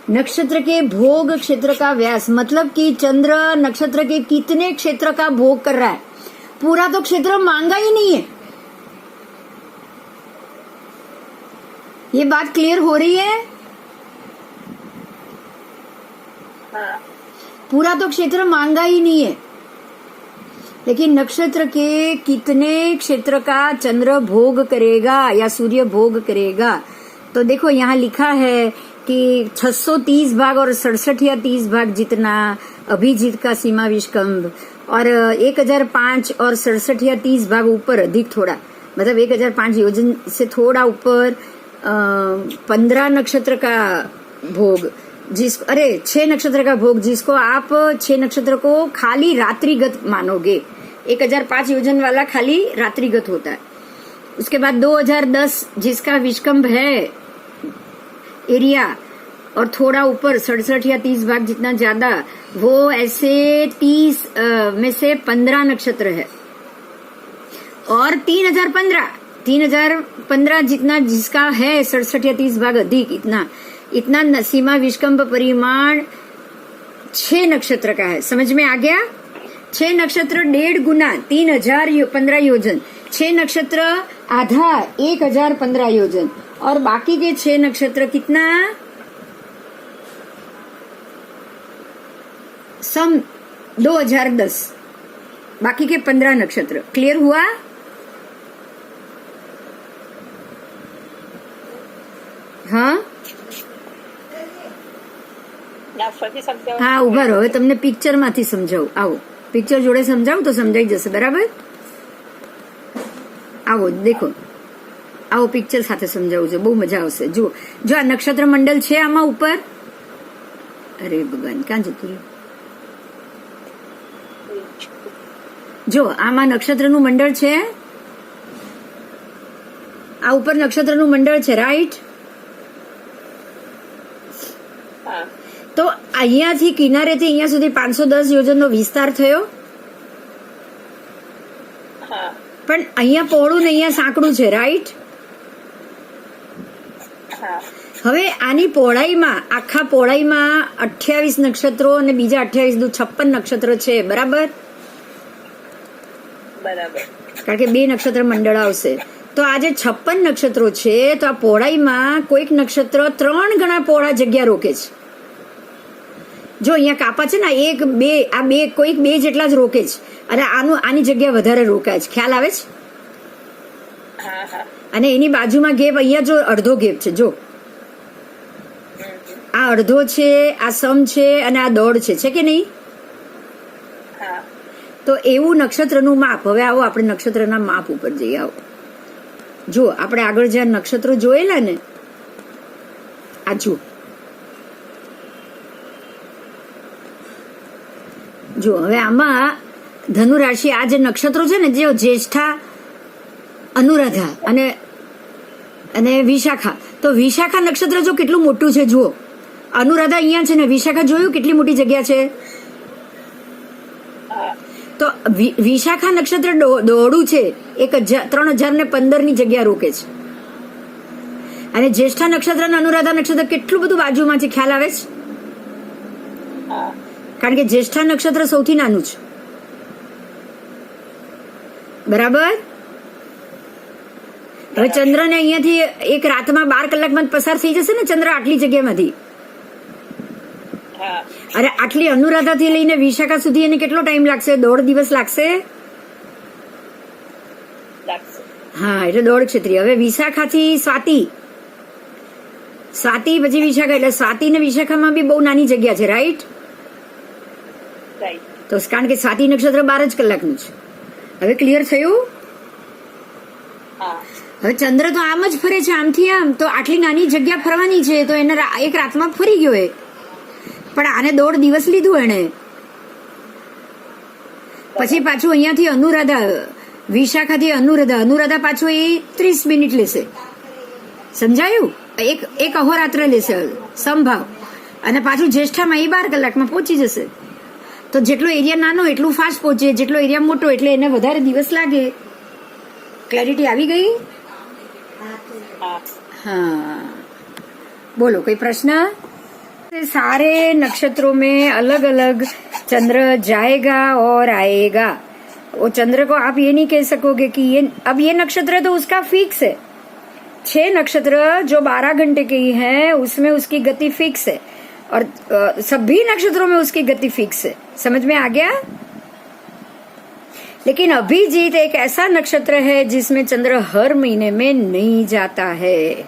नक्षत्र के भोग क्षेत्र का व्यास मतलब कि चंद्र नक्षत्र के कितने क्षेत्र का भोग कर रहा है। पूरा तो क्षेत्र मांगा ही नहीं है। ये बात क्लियर हो रही है? पूरा तो क्षेत्र मांगा ही नहीं है, लेकिन नक्षत्र के कितने क्षेत्र का चंद्र भोग करेगा या सूर्य भोग करेगा। तो देखो यहाँ लिखा है कि 630 भाग और 67 या 30 भाग जितना अभिजीत का सीमा विष्कंभ, और 1005 और 67 या 30 भाग ऊपर अधिक थोड़ा, मतलब 1005 योजन से थोड़ा ऊपर 15 नक्षत्र का भोग, 6 नक्षत्र का भोग, जिसको आप 6 नक्षत्र को खाली रात्रिगत मानोगे। 1005 योजन वाला खाली रात्रिगत होता है। उसके बाद 2010 जिसका विष्कंभ है एरिया, और थोड़ा ऊपर 67 या 30 भाग जितना ज्यादा, वो ऐसे 30 में से 15 नक्षत्र है। और 3015 जितना जिसका है 67 या 30 भाग अधिक, इतना सीमा विष्कंभ परिमाण 6 नक्षत्र का है। समझ में आ गया? 6 नक्षत्र 1.5 गुना 3015 योजन, 6 नक्षत्र आधा 1015 योजन, और बाकी के 6 नक्षत्र कितना? सम 2010, बाकी के 15 नक्षत्र। क्लियर हुआ? हाँ हाँ, ઉભા રહો, હવે તમને પિક્ચર માંથી સમજાવું। આવો, પિક્ચર જોડે સમજાવું તો સમજાઈ જશે, બરાબર? આવો દેખો, આવો પિક્ચર સાથે સમજાવું છે, બહુ મજા આવશે। જુઓ, જો આ નક્ષત્ર મંડળ છે આમાં ઉપર, અરે ભગવાન ક્યાં જતું રહ્યું? જો આમાં નક્ષત્રનું મંડળ છે, આ ઉપર નક્ષત્રનું મંડળ છે, રાઈટ? તો અહીંયાથી કિનારેથી અહીંયા સુધી 510 યોજનનો વિસ્તાર થયો। પણ અહીંયા પહોળું ને અહીંયા સાંકડું છે, રાઈટ? હા હવે આની પહોળાઈમાં, આખા પહોળાઈમાં 28 નક્ષત્રો અને બીજા 28 દુ 56 નક્ષત્ર છે, બરાબર? બરાબર. કારણ કે 2 નક્ષત્ર મંડળ આવશે. તો આ જે 56 નક્ષત્રો છે, તો આ પહોળાઈમાં કોઈક નક્ષત્ર 3 ગણા પહોળા જગ્યા રોકે છે. જો અહીંયા કાપા છે ને, 1 2 આ 2 કોઈક 2 જેટલા જ રોકે છે, અને આની જગ્યા વધારે રોકાય છે. ખ્યાલ આવે છે? હા હા અને એની બાજુમાં ગેપ, અહીંયા જો અડધો ગેપ છે, જો આ અડધો છે, આ સમ છે, અને આ દોડ છે કે નહીં? હા. તો એવું નક્ષત્રનું માપ. હવે આવો આપણે નક્ષત્રના માપ ઉપર જઈએ. આવો જો આપણે આગળ જ્યાં નક્ષત્રો જોયેલા ને, આ જો હવે આમાં ધનુ રાશિ, આ જે નક્ષત્રો છે ને, જે જ્યેષ્ઠા, અનુરાધા અને વિશાખા. તો વિશાખા નક્ષત્ર જો કેટલું મોટું છે, જુઓ. અનુરાધા અહીંયા છે ને, વિશાખા જોયું કેટલી મોટી જગ્યા છે. તો વિશાખા નક્ષત્ર દોડું છે, 3015 ની જગ્યા રોકે છે. અને જ્યેષ્ઠા નક્ષત્ર અને અનુરાધા નક્ષત્ર કેટલું બધું બાજુમાં છે, ખ્યાલ આવે છે? કારણ કે જ્યેષ્ઠા નક્ષત્ર સૌથી નાનું છે, બરાબર? હવે ચંદ્ર ને અહીંયાથી એક રાતમાં 12 કલાકમાં પસાર થઈ જશે ને ચંદ્ર આટલી જગ્યામાંથી. અરે આટલી અનુરાધા થી લઈને વિશાખા સુધી એને કેટલો ટાઈમ લાગશે? 1.5 દિવસ લાગશે. હા, એટલે 1.5 ક્ષેત્રીય. હવે વિશાખાથી સ્વાતિ પછી વિશાખા, એટલે સ્વાતિ ને વિશાખામાં બી બહુ નાની જગ્યા છે, રાઈટ? તો કારણ કે સ્વાતિ નક્ષત્ર 12 જ કલાકનું છે. હવે ક્લિયર થયું? હવે ચંદ્ર તો આમ જ ફરે છે, આમથી આમ. તો આટલી નાની જગ્યા ફરવાની છે, તો એને એક રાતમાં ફરી ગયો. પણ આને 1.5 દિવસ લીધું એને. પછી પાછું અહીંયાથી અનુરાધા, વિશાખાથી અનુરાધા પાછું એ 30 મિનિટ લેશે. સમજાયું? એક અહોરાત્ર લેશે સમભાવ. અને પાછું જ્યેષ્ઠામાં એ 12 કલાકમાં પહોંચી જશે. તો જેટલો એરિયા નાનો એટલું ફાસ્ટ પહોંચે, જેટલો એરિયા મોટો એટલે એને વધારે દિવસ લાગે. ક્લેરિટી આવી ગઈ? हाँ, बोलो कोई प्रश्न? सारे नक्षत्रों में अलग अलग चंद्र जाएगा और आएगा. वो चंद्र को आप ये नहीं कह सकोगे कि ये नक्षत्र है तो उसका फिक्स है. 6 नक्षत्र जो 12 घंटे के ही हैं, उसमें उसकी गति फिक्स है, और सभी नक्षत्रों में उसकी गति फिक्स है. समझ में आ गया? लेकिन अभिजीत एक ऐसा नक्षत्र है जिसमें चंद्र हर महीने में नहीं जाता है.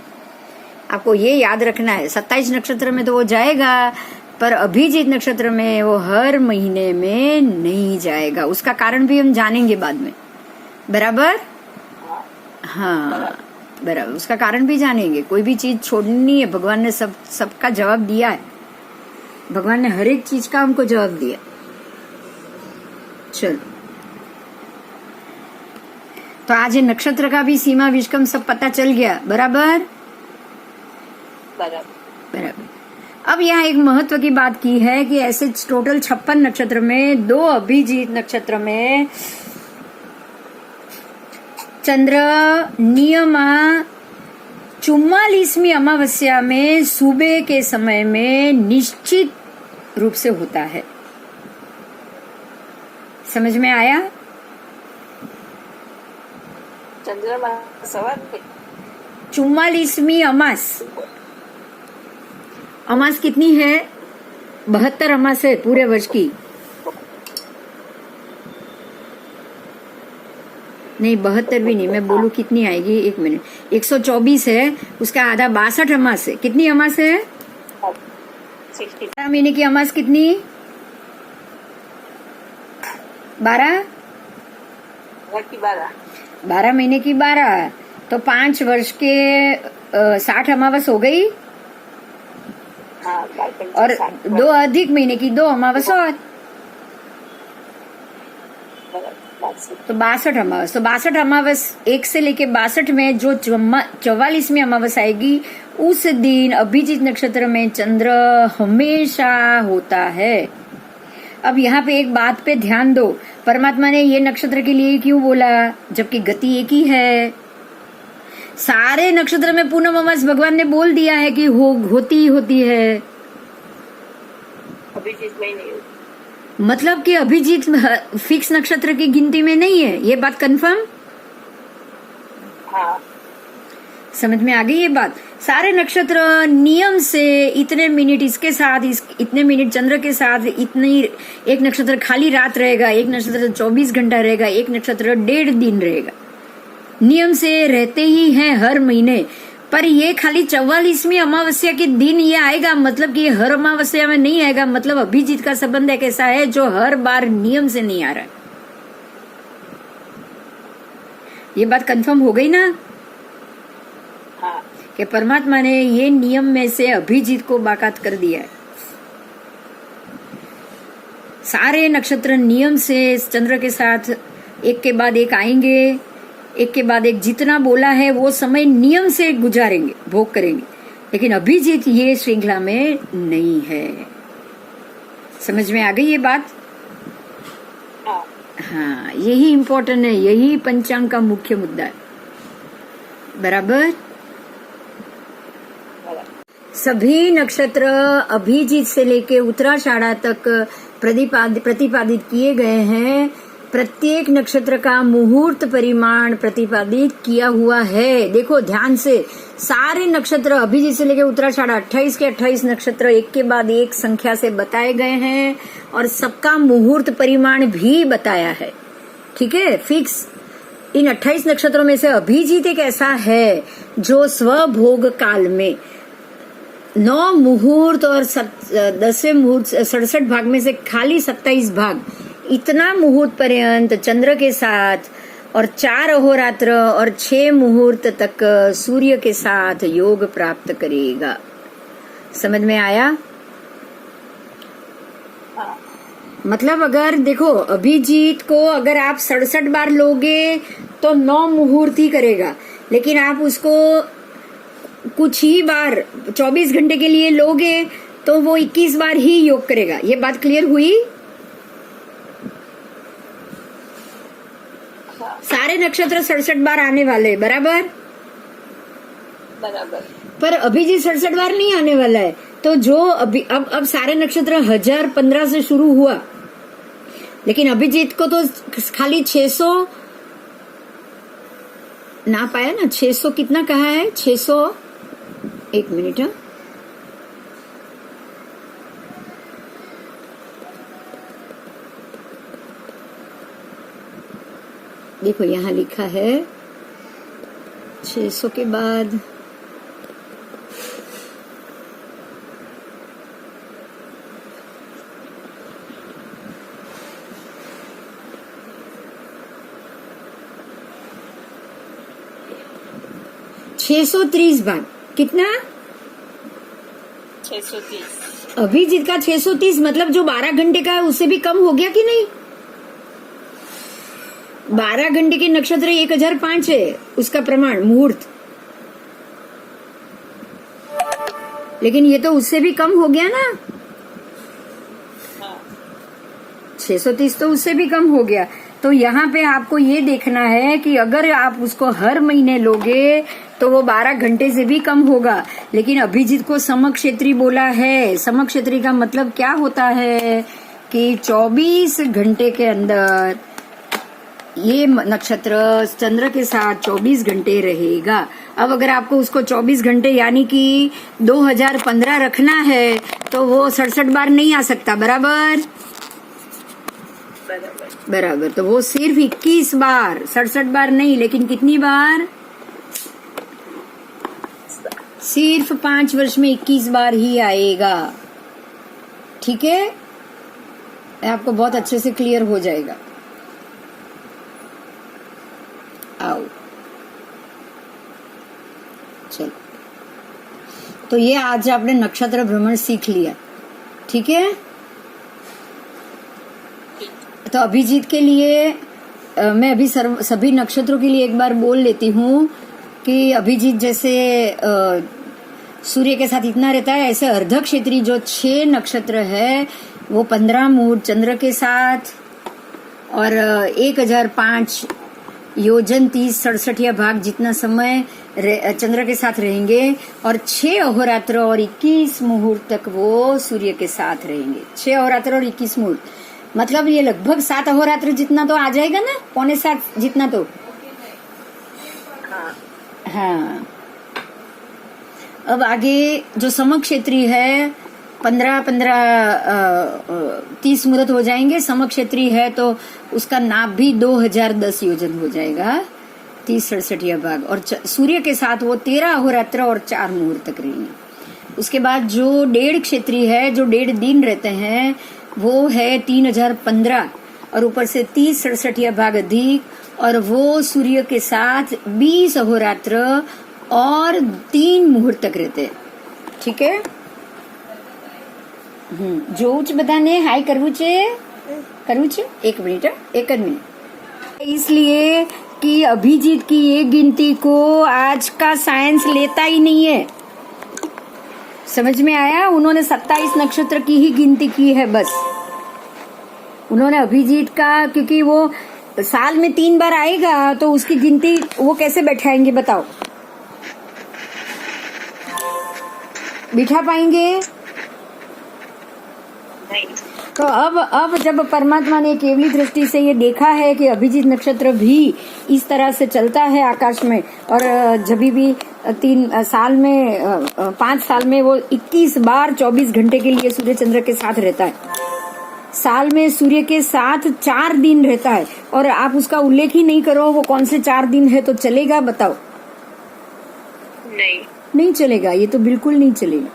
आपको ये याद रखना है. 27 नक्षत्र में तो वो जाएगा, पर अभिजीत नक्षत्र में वो हर महीने में नहीं जाएगा. उसका कारण भी हम जानेंगे बाद में. बराबर? हाँ, बराबर. उसका कारण भी जानेंगे. कोई भी चीज छोड़नी नहीं है. भगवान ने सबका जवाब दिया है. भगवान ने हर एक चीज का हमको जवाब दिया. चलो, तो आज नक्षत्र का भी सीमा विष्कम सब पता चल गया. बराबर? बराबर. अब यहाँ एक महत्व की बात की है कि ऐसे टोटल 56 नक्षत्र में 2 अभिजीत नक्षत्र में चंद्र नियमा 44वीं अमावस्या में सुबह के समय में निश्चित रूप से होता है. समझ में आया? चंद्रमा सवार 44वीं अमास कितनी है? 72 अमास है पूरे वर्ष की. नहीं, 72 भी नहीं, मैं बोलूं कितनी आएगी, 1 मिनट. 124 है, उसका आधा 62 अमास है. कितनी अमास है? 12 महीने की अमास कितनी? 12 महीने की 12, तो 5 वर्ष के 60 अमावस हो गई. और 2 अधिक महीने की 2 अमावस और, तो 62 अमावस. तो 62 अमावस 1 से लेके 62 में जो 44वीं अमावस आएगी, उस दिन अभिजीत नक्षत्र में चंद्र हमेशा होता है. अब यहाँ पे एक बात पे ध्यान दो. परमात्मा ने ये नक्षत्र के लिए क्यों बोला, जबकि गति एक ही है। सारे नक्षत्र में पूनम अमावस भगवान ने बोल दिया है कि होती ही होती है। अभिजीत में नहीं होती, मतलब कि अभिजीत फिक्स नक्षत्र की गिनती में नहीं है, ये बात कंफर्म? हाँ, समझ में आ गई ये बात। सारे नक्षत्र नियम से इतने मिनट इसके साथ, इतने मिनट चंद्र के साथ, इतनी, एक नक्षत्र खाली रात रहेगा, एक नक्षत्र 24 घंटा रहेगा, एक नक्षत्र 1.5 दिन रहेगा, नियम से रहते ही हैं हर महीने। पर ये खाली 44वीं अमावस्या के दिन ये आएगा, मतलब कि ये हर अमावस्या में नहीं आएगा। मतलब अभिजीत का संबंध एक ऐसा है जो हर बार नियम से नहीं आ रहा है। ये बात कंफर्म हो गई ना? हाँ, कि परमात्मा ने ये नियम में से अभिजीत को बाकात कर दिया है। सारे नक्षत्र नियम से चंद्र के साथ एक के बाद एक आएंगे, एक के बाद एक, जितना बोला है वो समय नियम से गुजारेंगे, भोग करेंगे। लेकिन अभिजीत ये श्रृंखला में नहीं है। समझ में आ गई ये बात? हाँ, हाँ, यही इम्पोर्टेंट है, यही पंचांग का मुख्य मुद्दा है। बराबर? सभी नक्षत्र अभिजीत से लेके उत्तराषाढ़ा तक प्रतिपादित किए गए हैं। प्रत्येक नक्षत्र का मुहूर्त परिमाण प्रतिपादित किया हुआ है। देखो ध्यान से, सारे नक्षत्र अभिजीत से लेकर उत्तराषाढ़ा 28 के 28 नक्षत्र एक के बाद एक संख्या से बताए गए हैं और सबका मुहूर्त परिमाण भी बताया है। ठीक है, फिक्स। इन 28 नक्षत्रों में से अभिजीत एक ऐसा है जो स्वभोग काल में 9 मुहूर्त और 10वें मुहूर्त 67 भाग में से खाली 27 भाग, इतना मुहूर्त पर्यंत चंद्र के साथ और 4 अहोरात्र और 6 मुहूर्त तक सूर्य के साथ योग प्राप्त करेगा। समझ में आया? हाँ, मतलब अगर देखो अभिजीत को अगर आप 67 बार लोगे तो 9 मुहूर्त ही करेगा, लेकिन आप उसको कुछ ही बार 24 घंटे के लिए लोगे तो वो 21 बार ही योग करेगा। ये बात क्लियर हुई? सारे नक्षत्र 67 बार आने वाले, बराबर? बराबर। पर अभिजीत 67 बार नहीं आने वाला है। तो जो अब सारे नक्षत्र 1015 से शुरू हुआ, लेकिन अभिजीत को तो खाली 600 ना पाया ना। 600 कितना कहा है? 600, एक मिनट, हाँ, देखो यहाँ लिखा है 600 के बाद $630 भाग। कितना? 630। अभिजीत का 630, मतलब जो 12 घंटे का है उससे भी कम हो गया कि नहीं? 12 घंटे के नक्षत्र 1005 है उसका प्रमाण मुहूर्त, लेकिन ये तो उससे भी कम हो गया ना। 630 तो उससे भी कम हो गया। तो यहाँ पे आपको ये देखना है कि अगर आप उसको हर महीने लोगे तो वो 12 घंटे से भी कम होगा। लेकिन अभिजीत को समक्षेत्री बोला है। समक्षेत्री का मतलब क्या होता है कि 24 घंटे के अंदर ये नक्षत्र चंद्र के साथ 24 घंटे रहेगा। अब अगर आपको उसको 24 घंटे यानी कि 2015 रखना है तो वो 67 बार नहीं आ सकता, बराबर? बराबर। तो वो सिर्फ 21 बार, 67 बार नहीं, लेकिन कितनी बार? सिर्फ 5 वर्ष में 21 बार ही आएगा। ठीक है, आपको बहुत अच्छे से क्लियर हो जाएगा। आओ चलो, तो ये आज आपने नक्षत्र भ्रमण सीख लिया। ठीक है, तो अभिजीत के लिए मैं अभी सभी नक्षत्रों के लिए एक बार बोल लेती हूँ कि अभिजीत जैसे सूर्य के साथ इतना रहता है, ऐसे अर्ध क्षेत्री जो 6 नक्षत्र है वो 15 मुहूर्त चंद्र के साथ और 1005 योजन 30/67 भाग जितना समय चंद्र के साथ रहेंगे और 6 अहोरात्र और 21 मुहूर्त तक वो सूर्य के साथ रहेंगे। 6 अहोरात्र और 21 मुहूर्त मतलब ये लगभग 7 अहोरात्र जितना तो आ जाएगा ना, 6.25 जितना तो। हाँ, अब आगे जो समक्षेत्री है 30 मुहूर्त हो जाएंगे। समक्षेत्री है तो उसका नाभ भी 2010 योजन हो जाएगा, 30/67 भाग। और सूर्य के साथ वो 13 अहोरात्र और 4 मुहूर्त तक रहेंगे। उसके बाद जो 1.5 क्षेत्री है, जो 1.5 दिन रहते हैं, वो है 3015 और ऊपर से 30/67 भाग अधिक, और वो सूर्य के साथ 20 अहोरात्र और 3 मुहूर्त तक रहते हैं। ठीक है, જોઉં છું બધાને હાય કરવું છે एक मिनट इसलिए कि अभिजीत की ये गिनती को आज का साइंस लेता ही नहीं है। समझ में आया? उन्होंने 27 नक्षत्र की ही गिनती की है बस। उन्होंने अभिजीत का, क्योंकि वो साल में 3 बार आएगा तो उसकी गिनती वो कैसे बैठाएंगे बताओ? बिठा पाएंगे? तो अब जब परमात्मा ने केवली दृष्टि से ये देखा है कि अभिजीत नक्षत्र भी इस तरह से चलता है आकाश में, और जब भी 3 साल में 5 साल में वो 21 बार 24 घंटे के लिए सूर्य चंद्र के साथ रहता है। साल में सूर्य के साथ 4 दिन रहता है और आप उसका उल्लेख ही नहीं करो वो कौन से 4 दिन है, तो चलेगा बताओ? नहीं चलेगा, ये तो बिल्कुल नहीं चलेगा।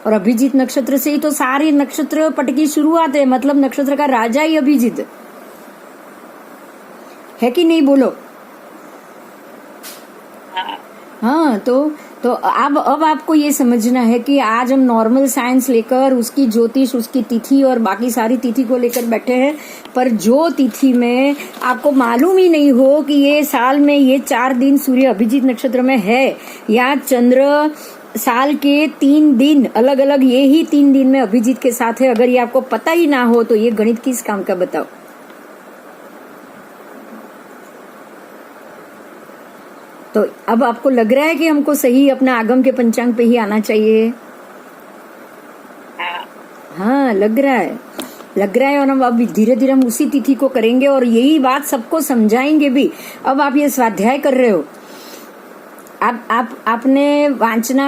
और अभिजीत नक्षत्र से ही तो सारे नक्षत्र पट की शुरुआत है, मतलब नक्षत्र का राजा ही अभिजीत है कि नहीं, बोलो? हाँ, तो अब आपको ये समझना है कि आज हम नॉर्मल साइंस लेकर उसकी ज्योतिष, उसकी तिथि और बाकी सारी तिथि को लेकर बैठे हैं, पर जो तिथि में आपको मालूम ही नहीं हो कि ये साल में ये 4 दिन सूर्य अभिजीत नक्षत्र में है, या चंद्र साल के 3 दिन अलग अलग ये ही 3 दिन में अभिजीत के साथ है, अगर ये आपको पता ही ना हो तो ये गणित किस काम का बताओ? तो अब आपको लग रहा है कि हमको सही अपना आगम के पंचांग पे ही आना चाहिए? हाँ, लग रहा है। और अब धीरे धीरे हम उसी तिथि को करेंगे और यही बात सबको समझाएंगे भी। अब आप ये स्वाध्याय कर रहे हो, आपने वांचन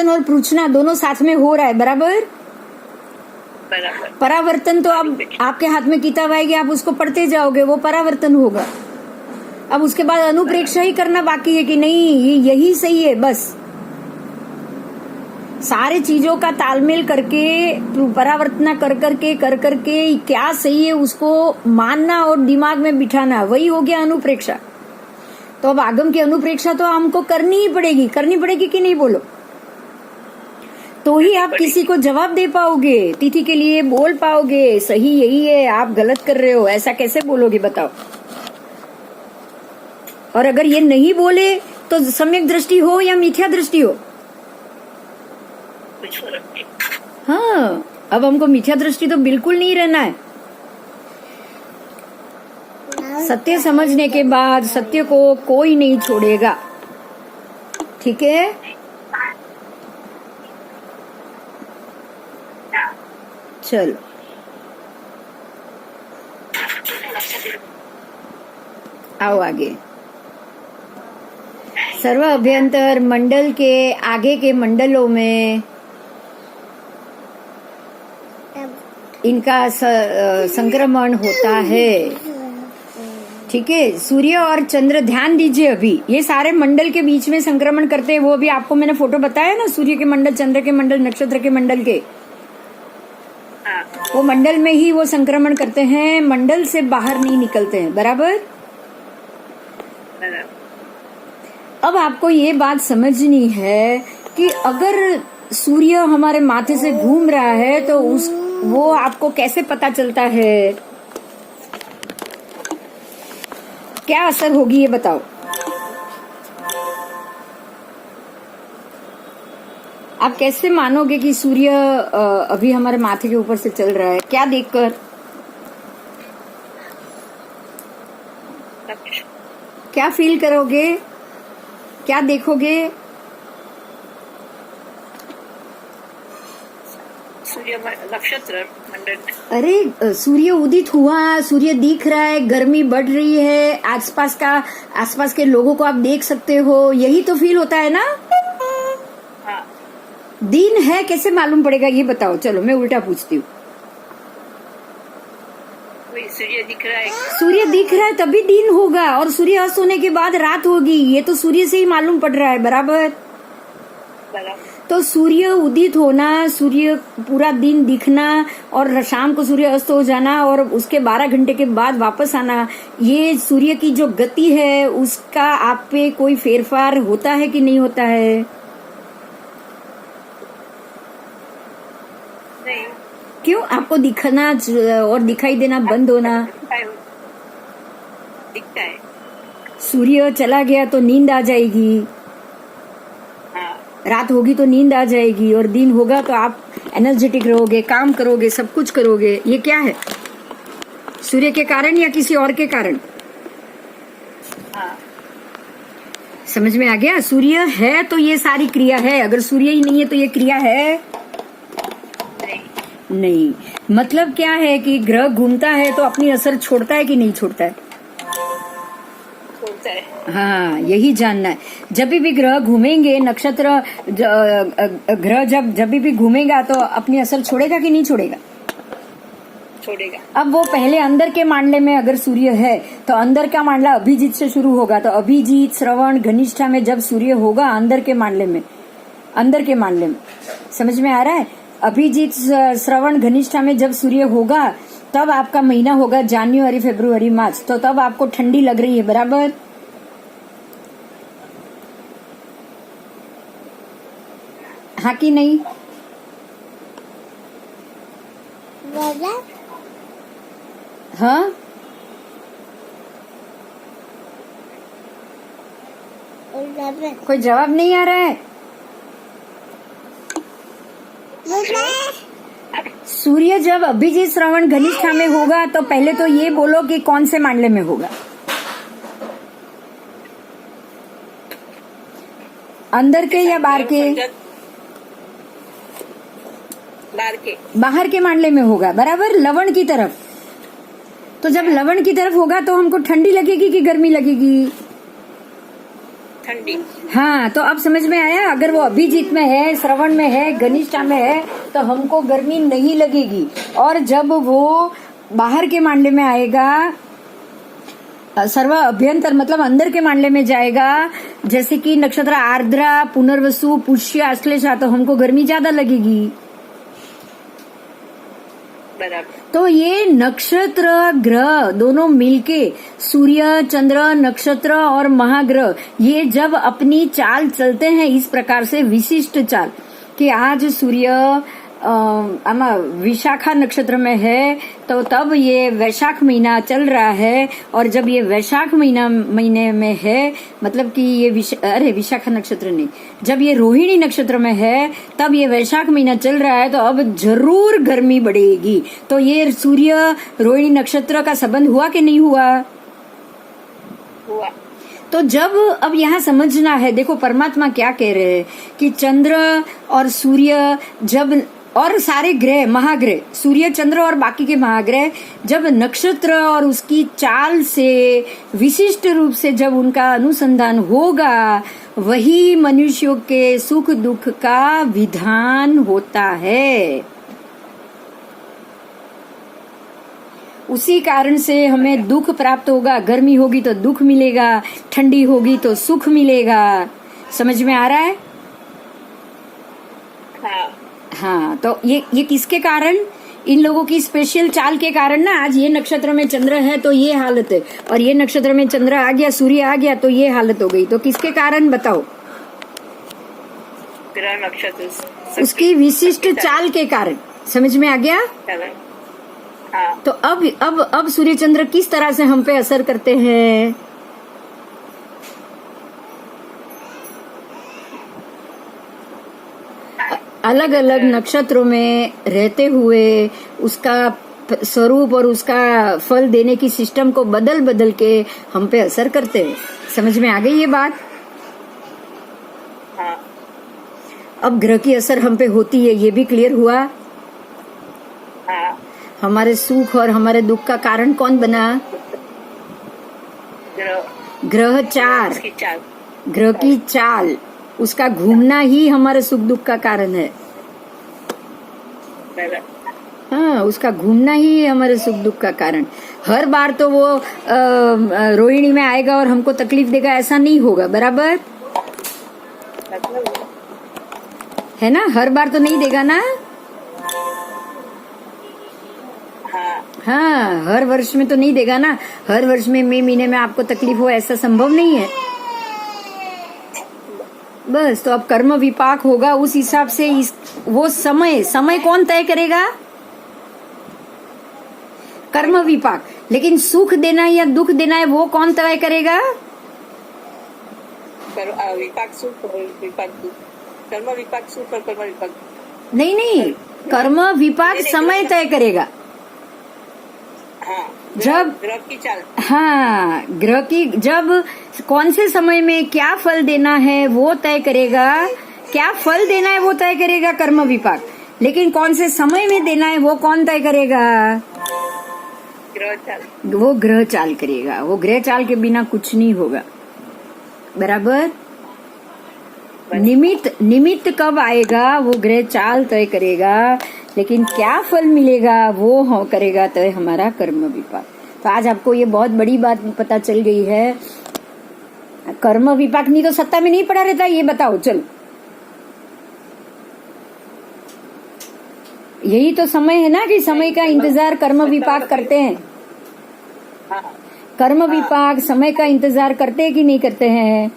और पूछना दोनों साथ में हो रहा है, बराबर? परावर्तन तो अब आपके हाथ में किताब आएगी, आप उसको पढ़ते जाओगे, वो परावर्तन होगा। अब उसके बाद अनुप्रेक्षा ही करना बाकी है कि नहीं यही सही है, बस सारे चीजों का तालमेल करके परावर्तना कर करके क्या सही है उसको मानना और दिमाग में बिठाना, वही हो गया अनुप्रेक्षा। तो अब आगम की अनुप्रेक्षा तो हमको करनी पड़ेगी कि नहीं, बोलो? तो ही आप किसी को जवाब दे पाओगे, तिथि के लिए बोल पाओगे सही यही है, आप गलत कर रहे हो, ऐसा कैसे बोलोगे बताओ? और अगर ये नहीं बोले तो सम्यक दृष्टि हो या मिथ्या दृष्टि हो? हाँ, अब हमको मिथ्या दृष्टि तो बिल्कुल नहीं रहना है। सत्य समझने के बाद सत्य को कोई नहीं छोड़ेगा, ठीक है? चलो, आओ आगे। सर्व अभ्यंतर मंडल के आगे के मंडलों में इनका संक्रमण होता है, ठीक है? सूर्य और चंद्र, ध्यान दीजिए, अभी ये सारे मंडल के बीच में संक्रमण करते हैं। वो अभी आपको मैंने फोटो बताया ना, सूर्य के मंडल, चंद्र के मंडल, नक्षत्र के मंडल के, वो मंडल में ही वो संक्रमण करते हैं, मंडल से बाहर नहीं निकलते हैं, बराबर? अब आपको ये बात समझनी है कि अगर सूर्य हमारे माथे से घूम रहा है तो वो आपको कैसे पता चलता है? क्या असर होगी ये बताओ? आप कैसे मानोगे कि सूर्य अभी हमारे माथे के ऊपर से चल रहा है? क्या देखकर? क्या फील करोगे, क्या देखोगे? सूर्य नक्षत्र मंडल। अरे सूर्य उदित हुआ, सूर्य दिख रहा है, गर्मी बढ़ रही है, आसपास के लोगों को आप देख सकते हो, यही तो फील होता है ना? हाँ। दिन है कैसे मालूम पड़ेगा ये बताओ? चलो मैं उल्टा पूछती हूँ। सूर्य दिख रहा है, सूर्य दिख रहा है तभी दिन होगा, और सूर्य अस्त होने के बाद रात होगी, ये तो सूर्य से ही मालूम पड़ रहा है, बराबर? तो सूर्य उदित होना, सूर्य पूरा दिन दिखना और शाम को सूर्य अस्त हो जाना और उसके 12 घंटे के बाद वापस आना, ये सूर्य की जो गति है उसका आप पे कोई फेरफार होता है कि नहीं होता है? नहीं। क्यों? आपको दिखना और दिखाई देना बंद होना दिखता है। सूर्य चला गया तो नींद आ जाएगी, रात होगी तो नींद आ जाएगी, और दिन होगा तो आप एनर्जेटिक रहोगे, काम करोगे, सब कुछ करोगे। ये क्या है? सूर्य के कारण या किसी और के कारण? समझ में आ गया? सूर्य है तो ये सारी क्रिया है, अगर सूर्य ही नहीं है तो ये क्रिया है नहीं। मतलब क्या है कि ग्रह घूमता है तो अपनी असर छोड़ता है कि नहीं छोड़ता है? छोड़ता है। हाँ, यही जानना है। जब भी ग्रह घूमेंगे, नक्षत्र ग्रह जब भी घूमेगा तो अपनी असर छोड़ेगा कि नहीं छोड़ेगा? छोड़ेगा। अब वो पहले अंदर के मांडले में अगर सूर्य है तो अंदर का मांडला अभिजीत से शुरू होगा, तो अभिजीत, श्रवण, घनिष्ठा में जब सूर्य होगा अंदर के मांडले में, समझ में आ रहा है? अभिजीत, श्रवण, घनिष्ठा में जब सूर्य होगा तब आपका महीना होगा जनवरी, फरवरी, मार्च, तो तब आपको ठंडी लग रही है, बराबर? हाँ कि नहीं? हाँ, कोई जवाब नहीं आ रहा है। सूर्य जब अभिजीत, श्रवण, घनिष्ठा में होगा तो पहले तो ये बोलो कि कौन से मांडले में होगा? अंदर के या बाहर के? बाहर के मांडले में होगा, बराबर, लवण की तरफ। तो जब लवण की तरफ होगा तो हमको ठंडी लगेगी कि गर्मी लगेगी? ठंडी। हाँ, तो अब समझ में आया? अगर वो अभिजीत में है, श्रवण में है, घनिष्ठा में है तो हमको गर्मी नहीं लगेगी, और जब वो बाहर के मांडले में आएगा, सर्व अभ्यंतर मतलब अंदर के मांडले में जाएगा, जैसे कि नक्षत्र आर्द्रा, पुनर्वसु, पुष्य, आश्लेषा, तो हमको गर्मी ज्यादा लगेगी। तो ये नक्षत्र ग्रह दोनों मिलके, सूर्य, चंद्र, नक्षत्र और महाग्रह, ये जब अपनी चाल चलते हैं इस प्रकार से, विशिष्ट चाल, कि आज सूर्य विशाखा नक्षत्र में है तो तब ये वैशाख महीना चल रहा है, और जब ये वैशाख महीने में है, मतलब कि ये विशाखा नक्षत्र नहीं, जब ये रोहिणी नक्षत्र में है तब ये वैशाख महीना चल रहा है, तो अब जरूर गर्मी बढ़ेगी। तो ये सूर्य रोहिणी नक्षत्र का संबंध हुआ कि नहीं हुआ? हुआ। तो जब अब यहाँ समझना है, देखो परमात्मा क्या कह रहे हैं कि चंद्र और सूर्य जब, और सारे ग्रह, महाग्रह, सूर्य, चंद्र और बाकी के महाग्रह, जब नक्षत्र और उसकी चाल से विशिष्ट रूप से जब उनका अनुसंधान होगा, वही मनुष्यों के सुख दुख का विधान होता है। उसी कारण से हमें दुख प्राप्त होगा, गर्मी होगी तो दुख मिलेगा, ठंडी होगी तो सुख मिलेगा। समझ में आ रहा है? हाँ, तो ये किसके कारण? इन लोगों की स्पेशल चाल के कारण ना। आज ये नक्षत्र में चंद्र है तो ये हालत है, और ये नक्षत्र में चंद्र आ गया, सूर्य आ गया तो ये हालत हो गई। तो किसके कारण बताओ? नक्षत्र, उसकी विशिष्ट चाल के कारण। समझ में आ गया? तो अब सूर्य चंद्र किस तरह से हम पे असर करते हैं? अलग अलग नक्षत्रों में रहते हुए उसका स्वरूप और उसका फल देने की सिस्टम को बदल बदल के हम पे असर करते हैं। समझ में आ गई ये बात? हाँ अब ग्रह की असर हम पे होती है, ये भी क्लियर हुआ। हाँ। हमारे सुख और हमारे दुख का कारण कौन बना? ग्रह चार, उसकी चाल। ग्रह की चाल, उसका घूमना ही हमारे सुख दुख का कारण है। हाँ, उसका घूमना ही हमारे सुख दुख का कारण। हर बार तो वो रोहिणी में आएगा और हमको तकलीफ देगा, ऐसा नहीं होगा। बराबर है ना? हर बार तो नहीं देगा ना। हाँ, हर वर्ष में तो नहीं देगा ना। हर वर्ष में मई महीने में आपको तकलीफ हो, ऐसा संभव नहीं है। बस, तो अब कर्म विपाक होगा उस हिसाब से। वो समय कौन तय करेगा? कर्म विपाक। लेकिन सुख देना या दुख देना है वो कौन तय करेगा? विपाक सुख, विपाक दुख। कर्म विपाक सुख और कर्म विपाक। नहीं, कर्म विपाक समय तय करेगा। हाँ, जब ग्रह की चाल। हाँ, ग्रह की जब कौन से समय में क्या फल देना है वो तय करेगा। क्या फल देना है वो तय करेगा कर्म विपाक। लेकिन कौन से समय में देना है वो कौन तय करेगा? ग्रह चाल। वो ग्रह चाल करेगा। वो ग्रह चाल के बिना कुछ नहीं होगा। बराबर। निमित्त कब आएगा वो ग्रह चाल तय करेगा। लेकिन क्या फल मिलेगा वो हो करेगा तय हमारा कर्म विपाक। तो आज आपको ये बहुत बड़ी बात पता चल गई है। कर्म विपाक नहीं तो सत्ता में नहीं पड़ा रहता। ये बताओ, चलो। यही तो समय है ना कि समय का इंतजार कर्म विपाक करते हैं। कर्म विपाक समय का इंतजार करते हैं कि नहीं करते हैं?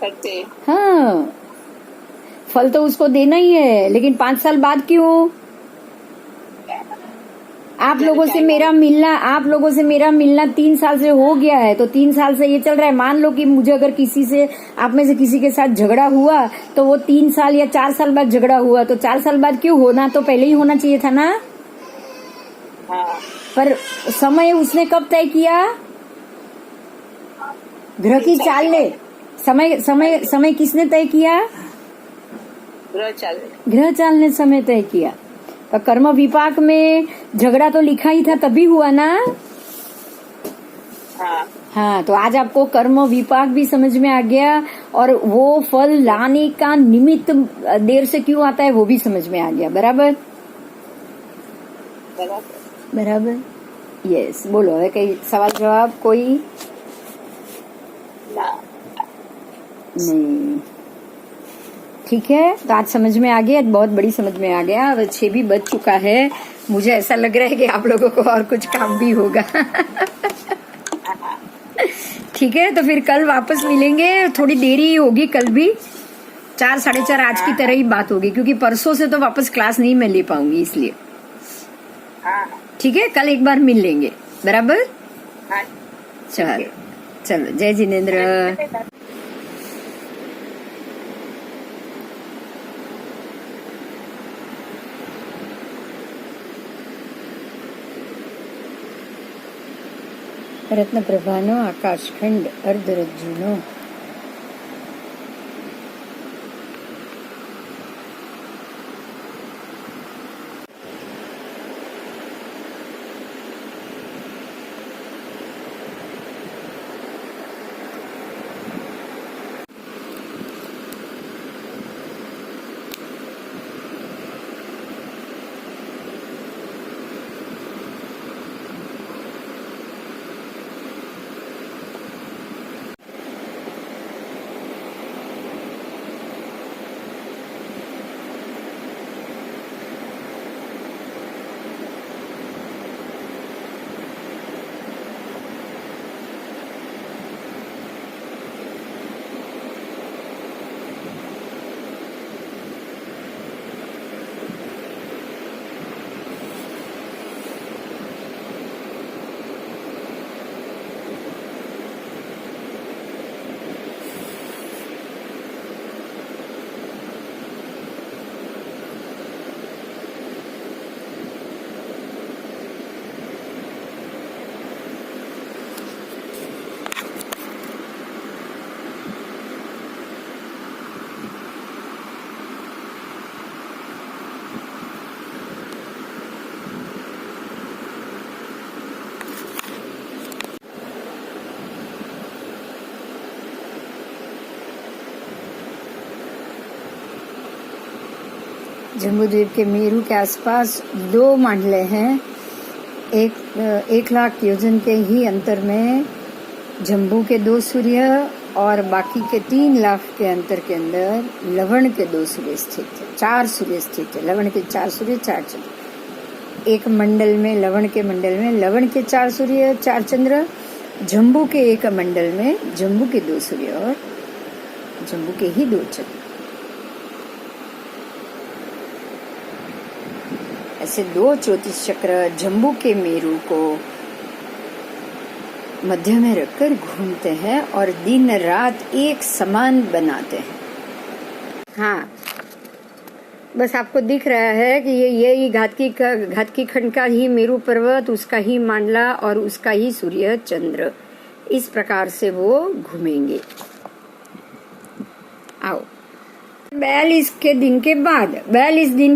करते। हाँ, फल तो उसको देना ही है। लेकिन 5 साल बाद क्यों? आप लोगों से मेरा मिलना 3 साल से हो गया है। तो 3 साल से ये चल रहा है। मान लो कि मुझे अगर किसी से, आप में से किसी के साथ झगड़ा हुआ, तो वो 3 साल या 4 साल बाद झगड़ा हुआ, तो 4 साल बाद क्यों? होना तो पहले ही होना चाहिए था ना। हाँ। पर समय उसने कब तय किया? ग्रह की चाल ने। समय किसने तय किया? ग्रह चाल ने समय तय किया। तो कर्म विपाक में झगड़ा तो लिखा ही था, तभी हुआ ना। हाँ, तो आज आपको कर्म विपाक भी समझ में आ गया और वो फल लाने का निमित्त देर से क्यों आता है वो भी समझ में आ गया। बराबर। यस, बोलो। है कई सवाल जवाब? कोई नहीं? ठीक है, तो आज समझ में आ गया। बहुत बड़ी समझ में आ गया। अब 6 भी बज चुका है। मुझे ऐसा लग रहा है कि आप लोगों को और कुछ काम भी होगा। ठीक है, तो फिर कल वापस मिलेंगे। थोड़ी देरी होगी कल भी। 4 साढ़े 4 आज की तरह ही बात होगी, क्योंकि परसों से तो वापस क्लास नहीं मैं ले पाऊंगी, इसलिए। ठीक है, कल एक बार मिल लेंगे। बराबर। चलो, जय जिनेन्द्र। રત્નપ્રભાનો આકાશખંડ અર્ધરજ્જુનો जम्बूद्वीप के मेरू के आसपास 2 मंडले हैं। 1,00,000 योजन के ही अंतर में जम्बू के 2 सूर्य और बाकी के 3,00,000 के अंतर के अंदर लवण के 2 सूर्य स्थित थे। 4 सूर्य स्थित है। लवण के 4 सूर्य 4 चंद्र। एक मंडल में लवण के 4 सूर्य 4 चंद्र। जम्बू के एक मंडल में जम्बू के 2 सूर्य और जम्बू के ही 2 चंद्र। ऐसे 2 ज्योतिष चक्र जम्बू के मेरू को मध्य में रखकर घूमते हैं और दिन रात एक समान बनाते हैं। हाँ, बस आपको दिख रहा है कि ये घातकी खंड का ही मेरू पर्वत, उसका ही मांडला और उसका ही सूर्य चंद्र, इस प्रकार से वो घूमेंगे। आओ, 42 दिन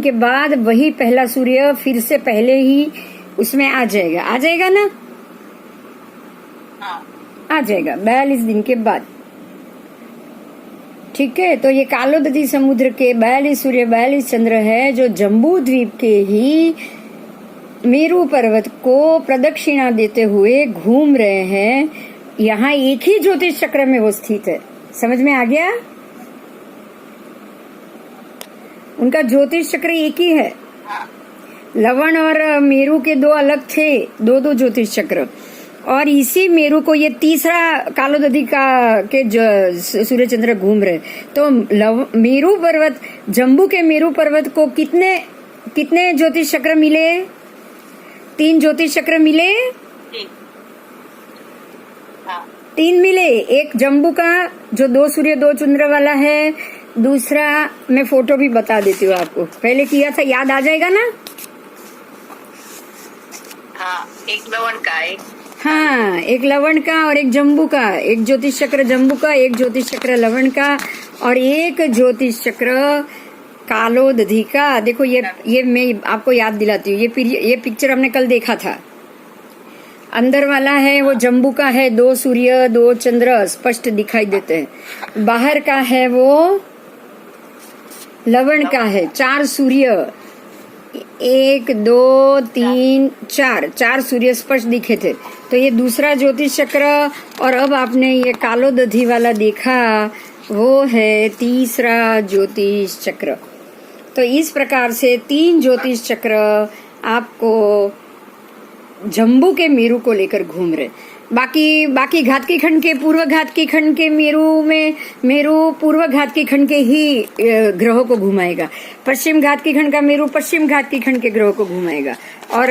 के बाद वही पहला सूर्य फिर से पहले ही उसमें आ जाएगा ना? आ जाएगा 42 दिन के बाद। ठीक है, तो ये कालोदधी समुद्र के 42 सूर्य 42 चंद्र है जो जम्बू द्वीप के ही मेरू पर्वत को प्रदक्षिणा देते हुए घूम रहे हैं। यहाँ एक ही ज्योतिष चक्र में वो स्थित है। समझ में आ गया? उनका ज्योतिष चक्र एक ही है। लवण और मेरू के 2 अलग थे, 2 ज्योतिष चक्र। और इसी मेरू को ये तीसरा कालोदधी का के सूर्य चंद्र घूम रहे। तो मेरू पर्वत, जम्बू के मेरू पर्वत को कितने ज्योतिष चक्र मिले? 3 ज्योतिष चक्र मिले। 3 मिले। एक जम्बू का जो 2 सूर्य 2 चंद्र वाला है, दूसरा मैं फोटो भी बता देती हूँ आपको, पहले किया था, याद आ जाएगा ना? हाँ, एक लवण का एक लवण का और एक जम्बू का। एक ज्योतिष चक्र जम्बू का, एक ज्योतिष चक्र लवण का और एक ज्योतिष चक्र कालोदधी का। देखो ये मैं आपको याद दिलाती हूँ। ये पिक्चर हमने कल देखा था। अंदर वाला है वो जम्बू का है, 2 सूर्य 2 चंद्र स्पष्ट दिखाई देते हैं। बाहर का है वो लवण का है, 4 सूर्य, 1 2 3 4 सूर्य स्पष्ट दिखे थे। तो ये दूसरा ज्योतिष चक्र। और अब आपने ये कालोदधी वाला देखा, वो है तीसरा ज्योतिष चक्र। तो इस प्रकार से 3 ज्योतिष चक्र आपको जम्बू के मेरू को लेकर घूम रहे। बाकी घातकी खंड के पूर्व घातकी खंड के मेरू पूर्व घातकी खंड के ही ग्रहों को घुमाएगा। पश्चिम घातकी खंड का मेरू पश्चिम घातकी खंड के ग्रहों को घुमाएगा। और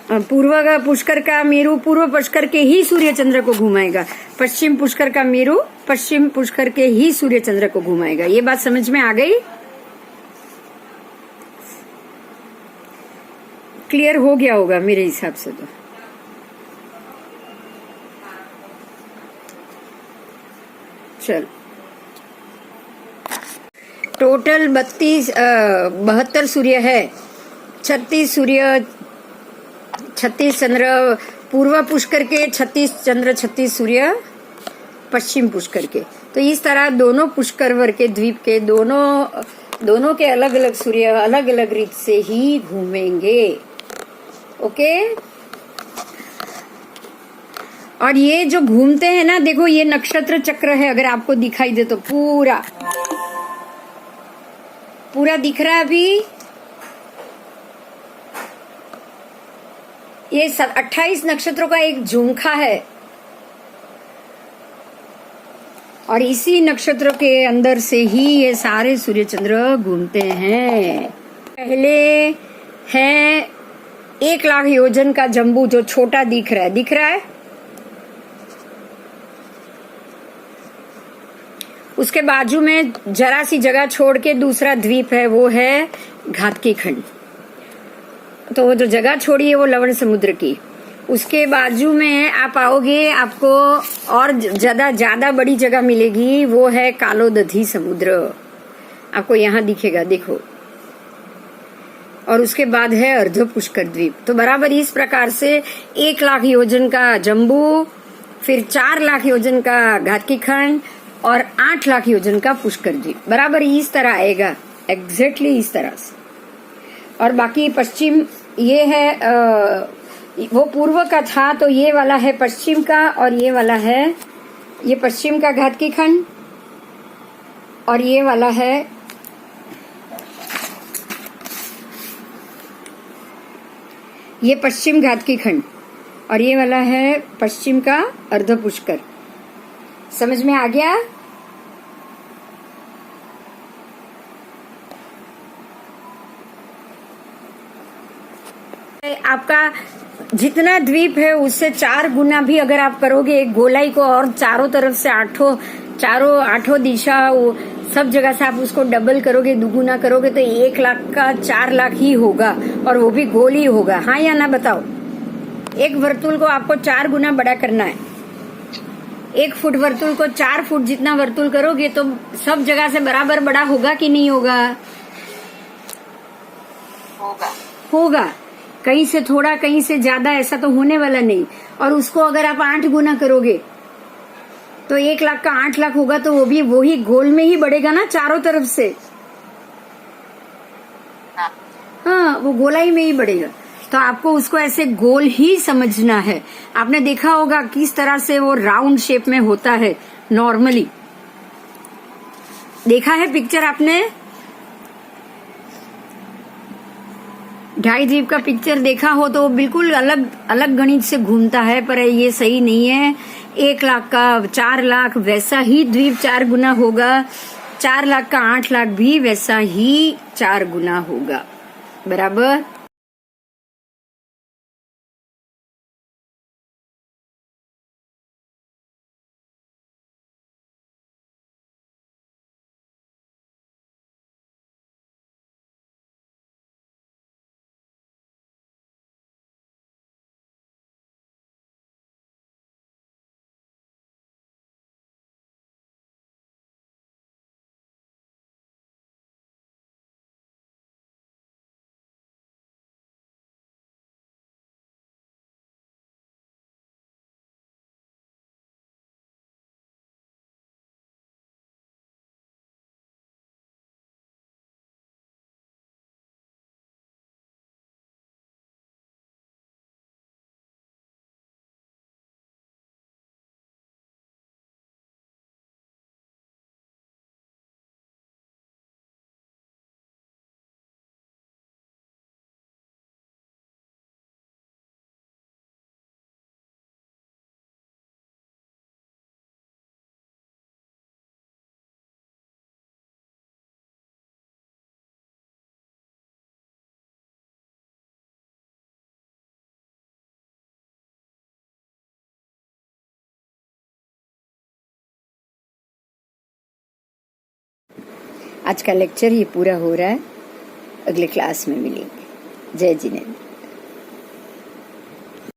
पूर्व पुष्कर का मेरू पूर्व पुष्कर के ही सूर्य चंद्र को घुमाएगा। पश्चिम पुष्कर का मेरू पश्चिम पुष्कर के ही सूर्य चंद्र को घुमाएगा। ये बात समझ में आ गई? क्लियर हो गया होगा मेरे हिसाब से। तो चल, टोटल 72 सूर्य है। 36 चंद्र पूर्व पुष्कर के, 36 चंद्र 36 सूर्य पश्चिम पुष्कर के। तो इस तरह दोनों पुष्कर वर्ग के द्वीप के दोनों के अलग अलग सूर्य अलग अलग रीत से ही घूमेंगे। ओके। और ये जो घूमते हैं ना, देखो ये नक्षत्र चक्र है, अगर आपको दिखाई दे तो पूरा दिख रहा है अभी। ये 28 नक्षत्रों का एक झुमका है और इसी नक्षत्र के अंदर से ही ये सारे सूर्य चंद्र घूमते हैं। पहले है 1,00,000 योजन का जम्बू जो छोटा दिख रहा है। उसके बाजू में जरा सी जगह छोड़ के दूसरा द्वीप है, वो है घातकी खंड। तो वो जो जगह छोड़ी है वो लवण समुद्र की। उसके बाजू में आप आओगे, आपको और ज्यादा बड़ी जगह मिलेगी, वो है कालोदधी समुद्र। आपको यहाँ दिखेगा, देखो। और उसके बाद है अर्ध पुष्कर द्वीप। तो बराबर इस प्रकार से 1,00,000 योजन का जम्बू, फिर 4,00,000 योजन का घातकी खंड और 8,00,000 योजन का पुष्कर द्वीप, बराबर इस तरह आएगा। एग्जैक्टली इस तरह से। और बाकी पश्चिम ये है वो पूर्व का था, तो ये वाला है पश्चिम का, और ये वाला है, ये पश्चिम का घातकी खंड, और ये वाला है ये पश्चिम घातकी खंड, और ये वाला है पश्चिम का अर्ध पुष्कर। समझ में आ गया? आपका जितना द्वीप है उससे 4 गुना भी अगर आप करोगे एक गोलाई को, और चारों तरफ से आठों दिशा सब जगह से आप उसको डबल करोगे, दुगुना करोगे, तो 1 लाख का 4 लाख ही होगा, और वो भी गोल ही होगा। हाँ या ना बताओ? एक वर्तुल को आपको 4 गुना बड़ा करना है। 1 फुट वर्तुल को 4 फुट जितना वर्तुल करोगे तो सब जगह से बराबर बड़ा होगा कि नहीं होगा? होगा। कहीं से थोड़ा, कहीं से ज्यादा, ऐसा तो होने वाला नहीं। और उसको अगर आप 8 गुना करोगे तो 1 लाख का 8 लाख होगा, तो वो भी वही गोल में ही बढ़ेगा ना, चारों तरफ से। हाँ, वो गोलाई में ही बढ़ेगा। तो आपको उसको ऐसे गोल ही समझना है। आपने देखा होगा किस तरह से वो राउंड शेप में होता है नॉर्मली। देखा है पिक्चर आपने? ढाई द्वीप का पिक्चर देखा हो तो बिल्कुल अलग अलग गणित से घूमता है, पर ये सही नहीं है। 1 लाख का 4 लाख वैसा ही द्वीप 4 गुना होगा, 4 लाख का 8 लाख भी वैसा ही 4 गुना होगा। बराबर? आज का लेक्चर ये पूरा हो रहा है। अगले क्लास में मिलेंगे। जय जिनेन्द्र।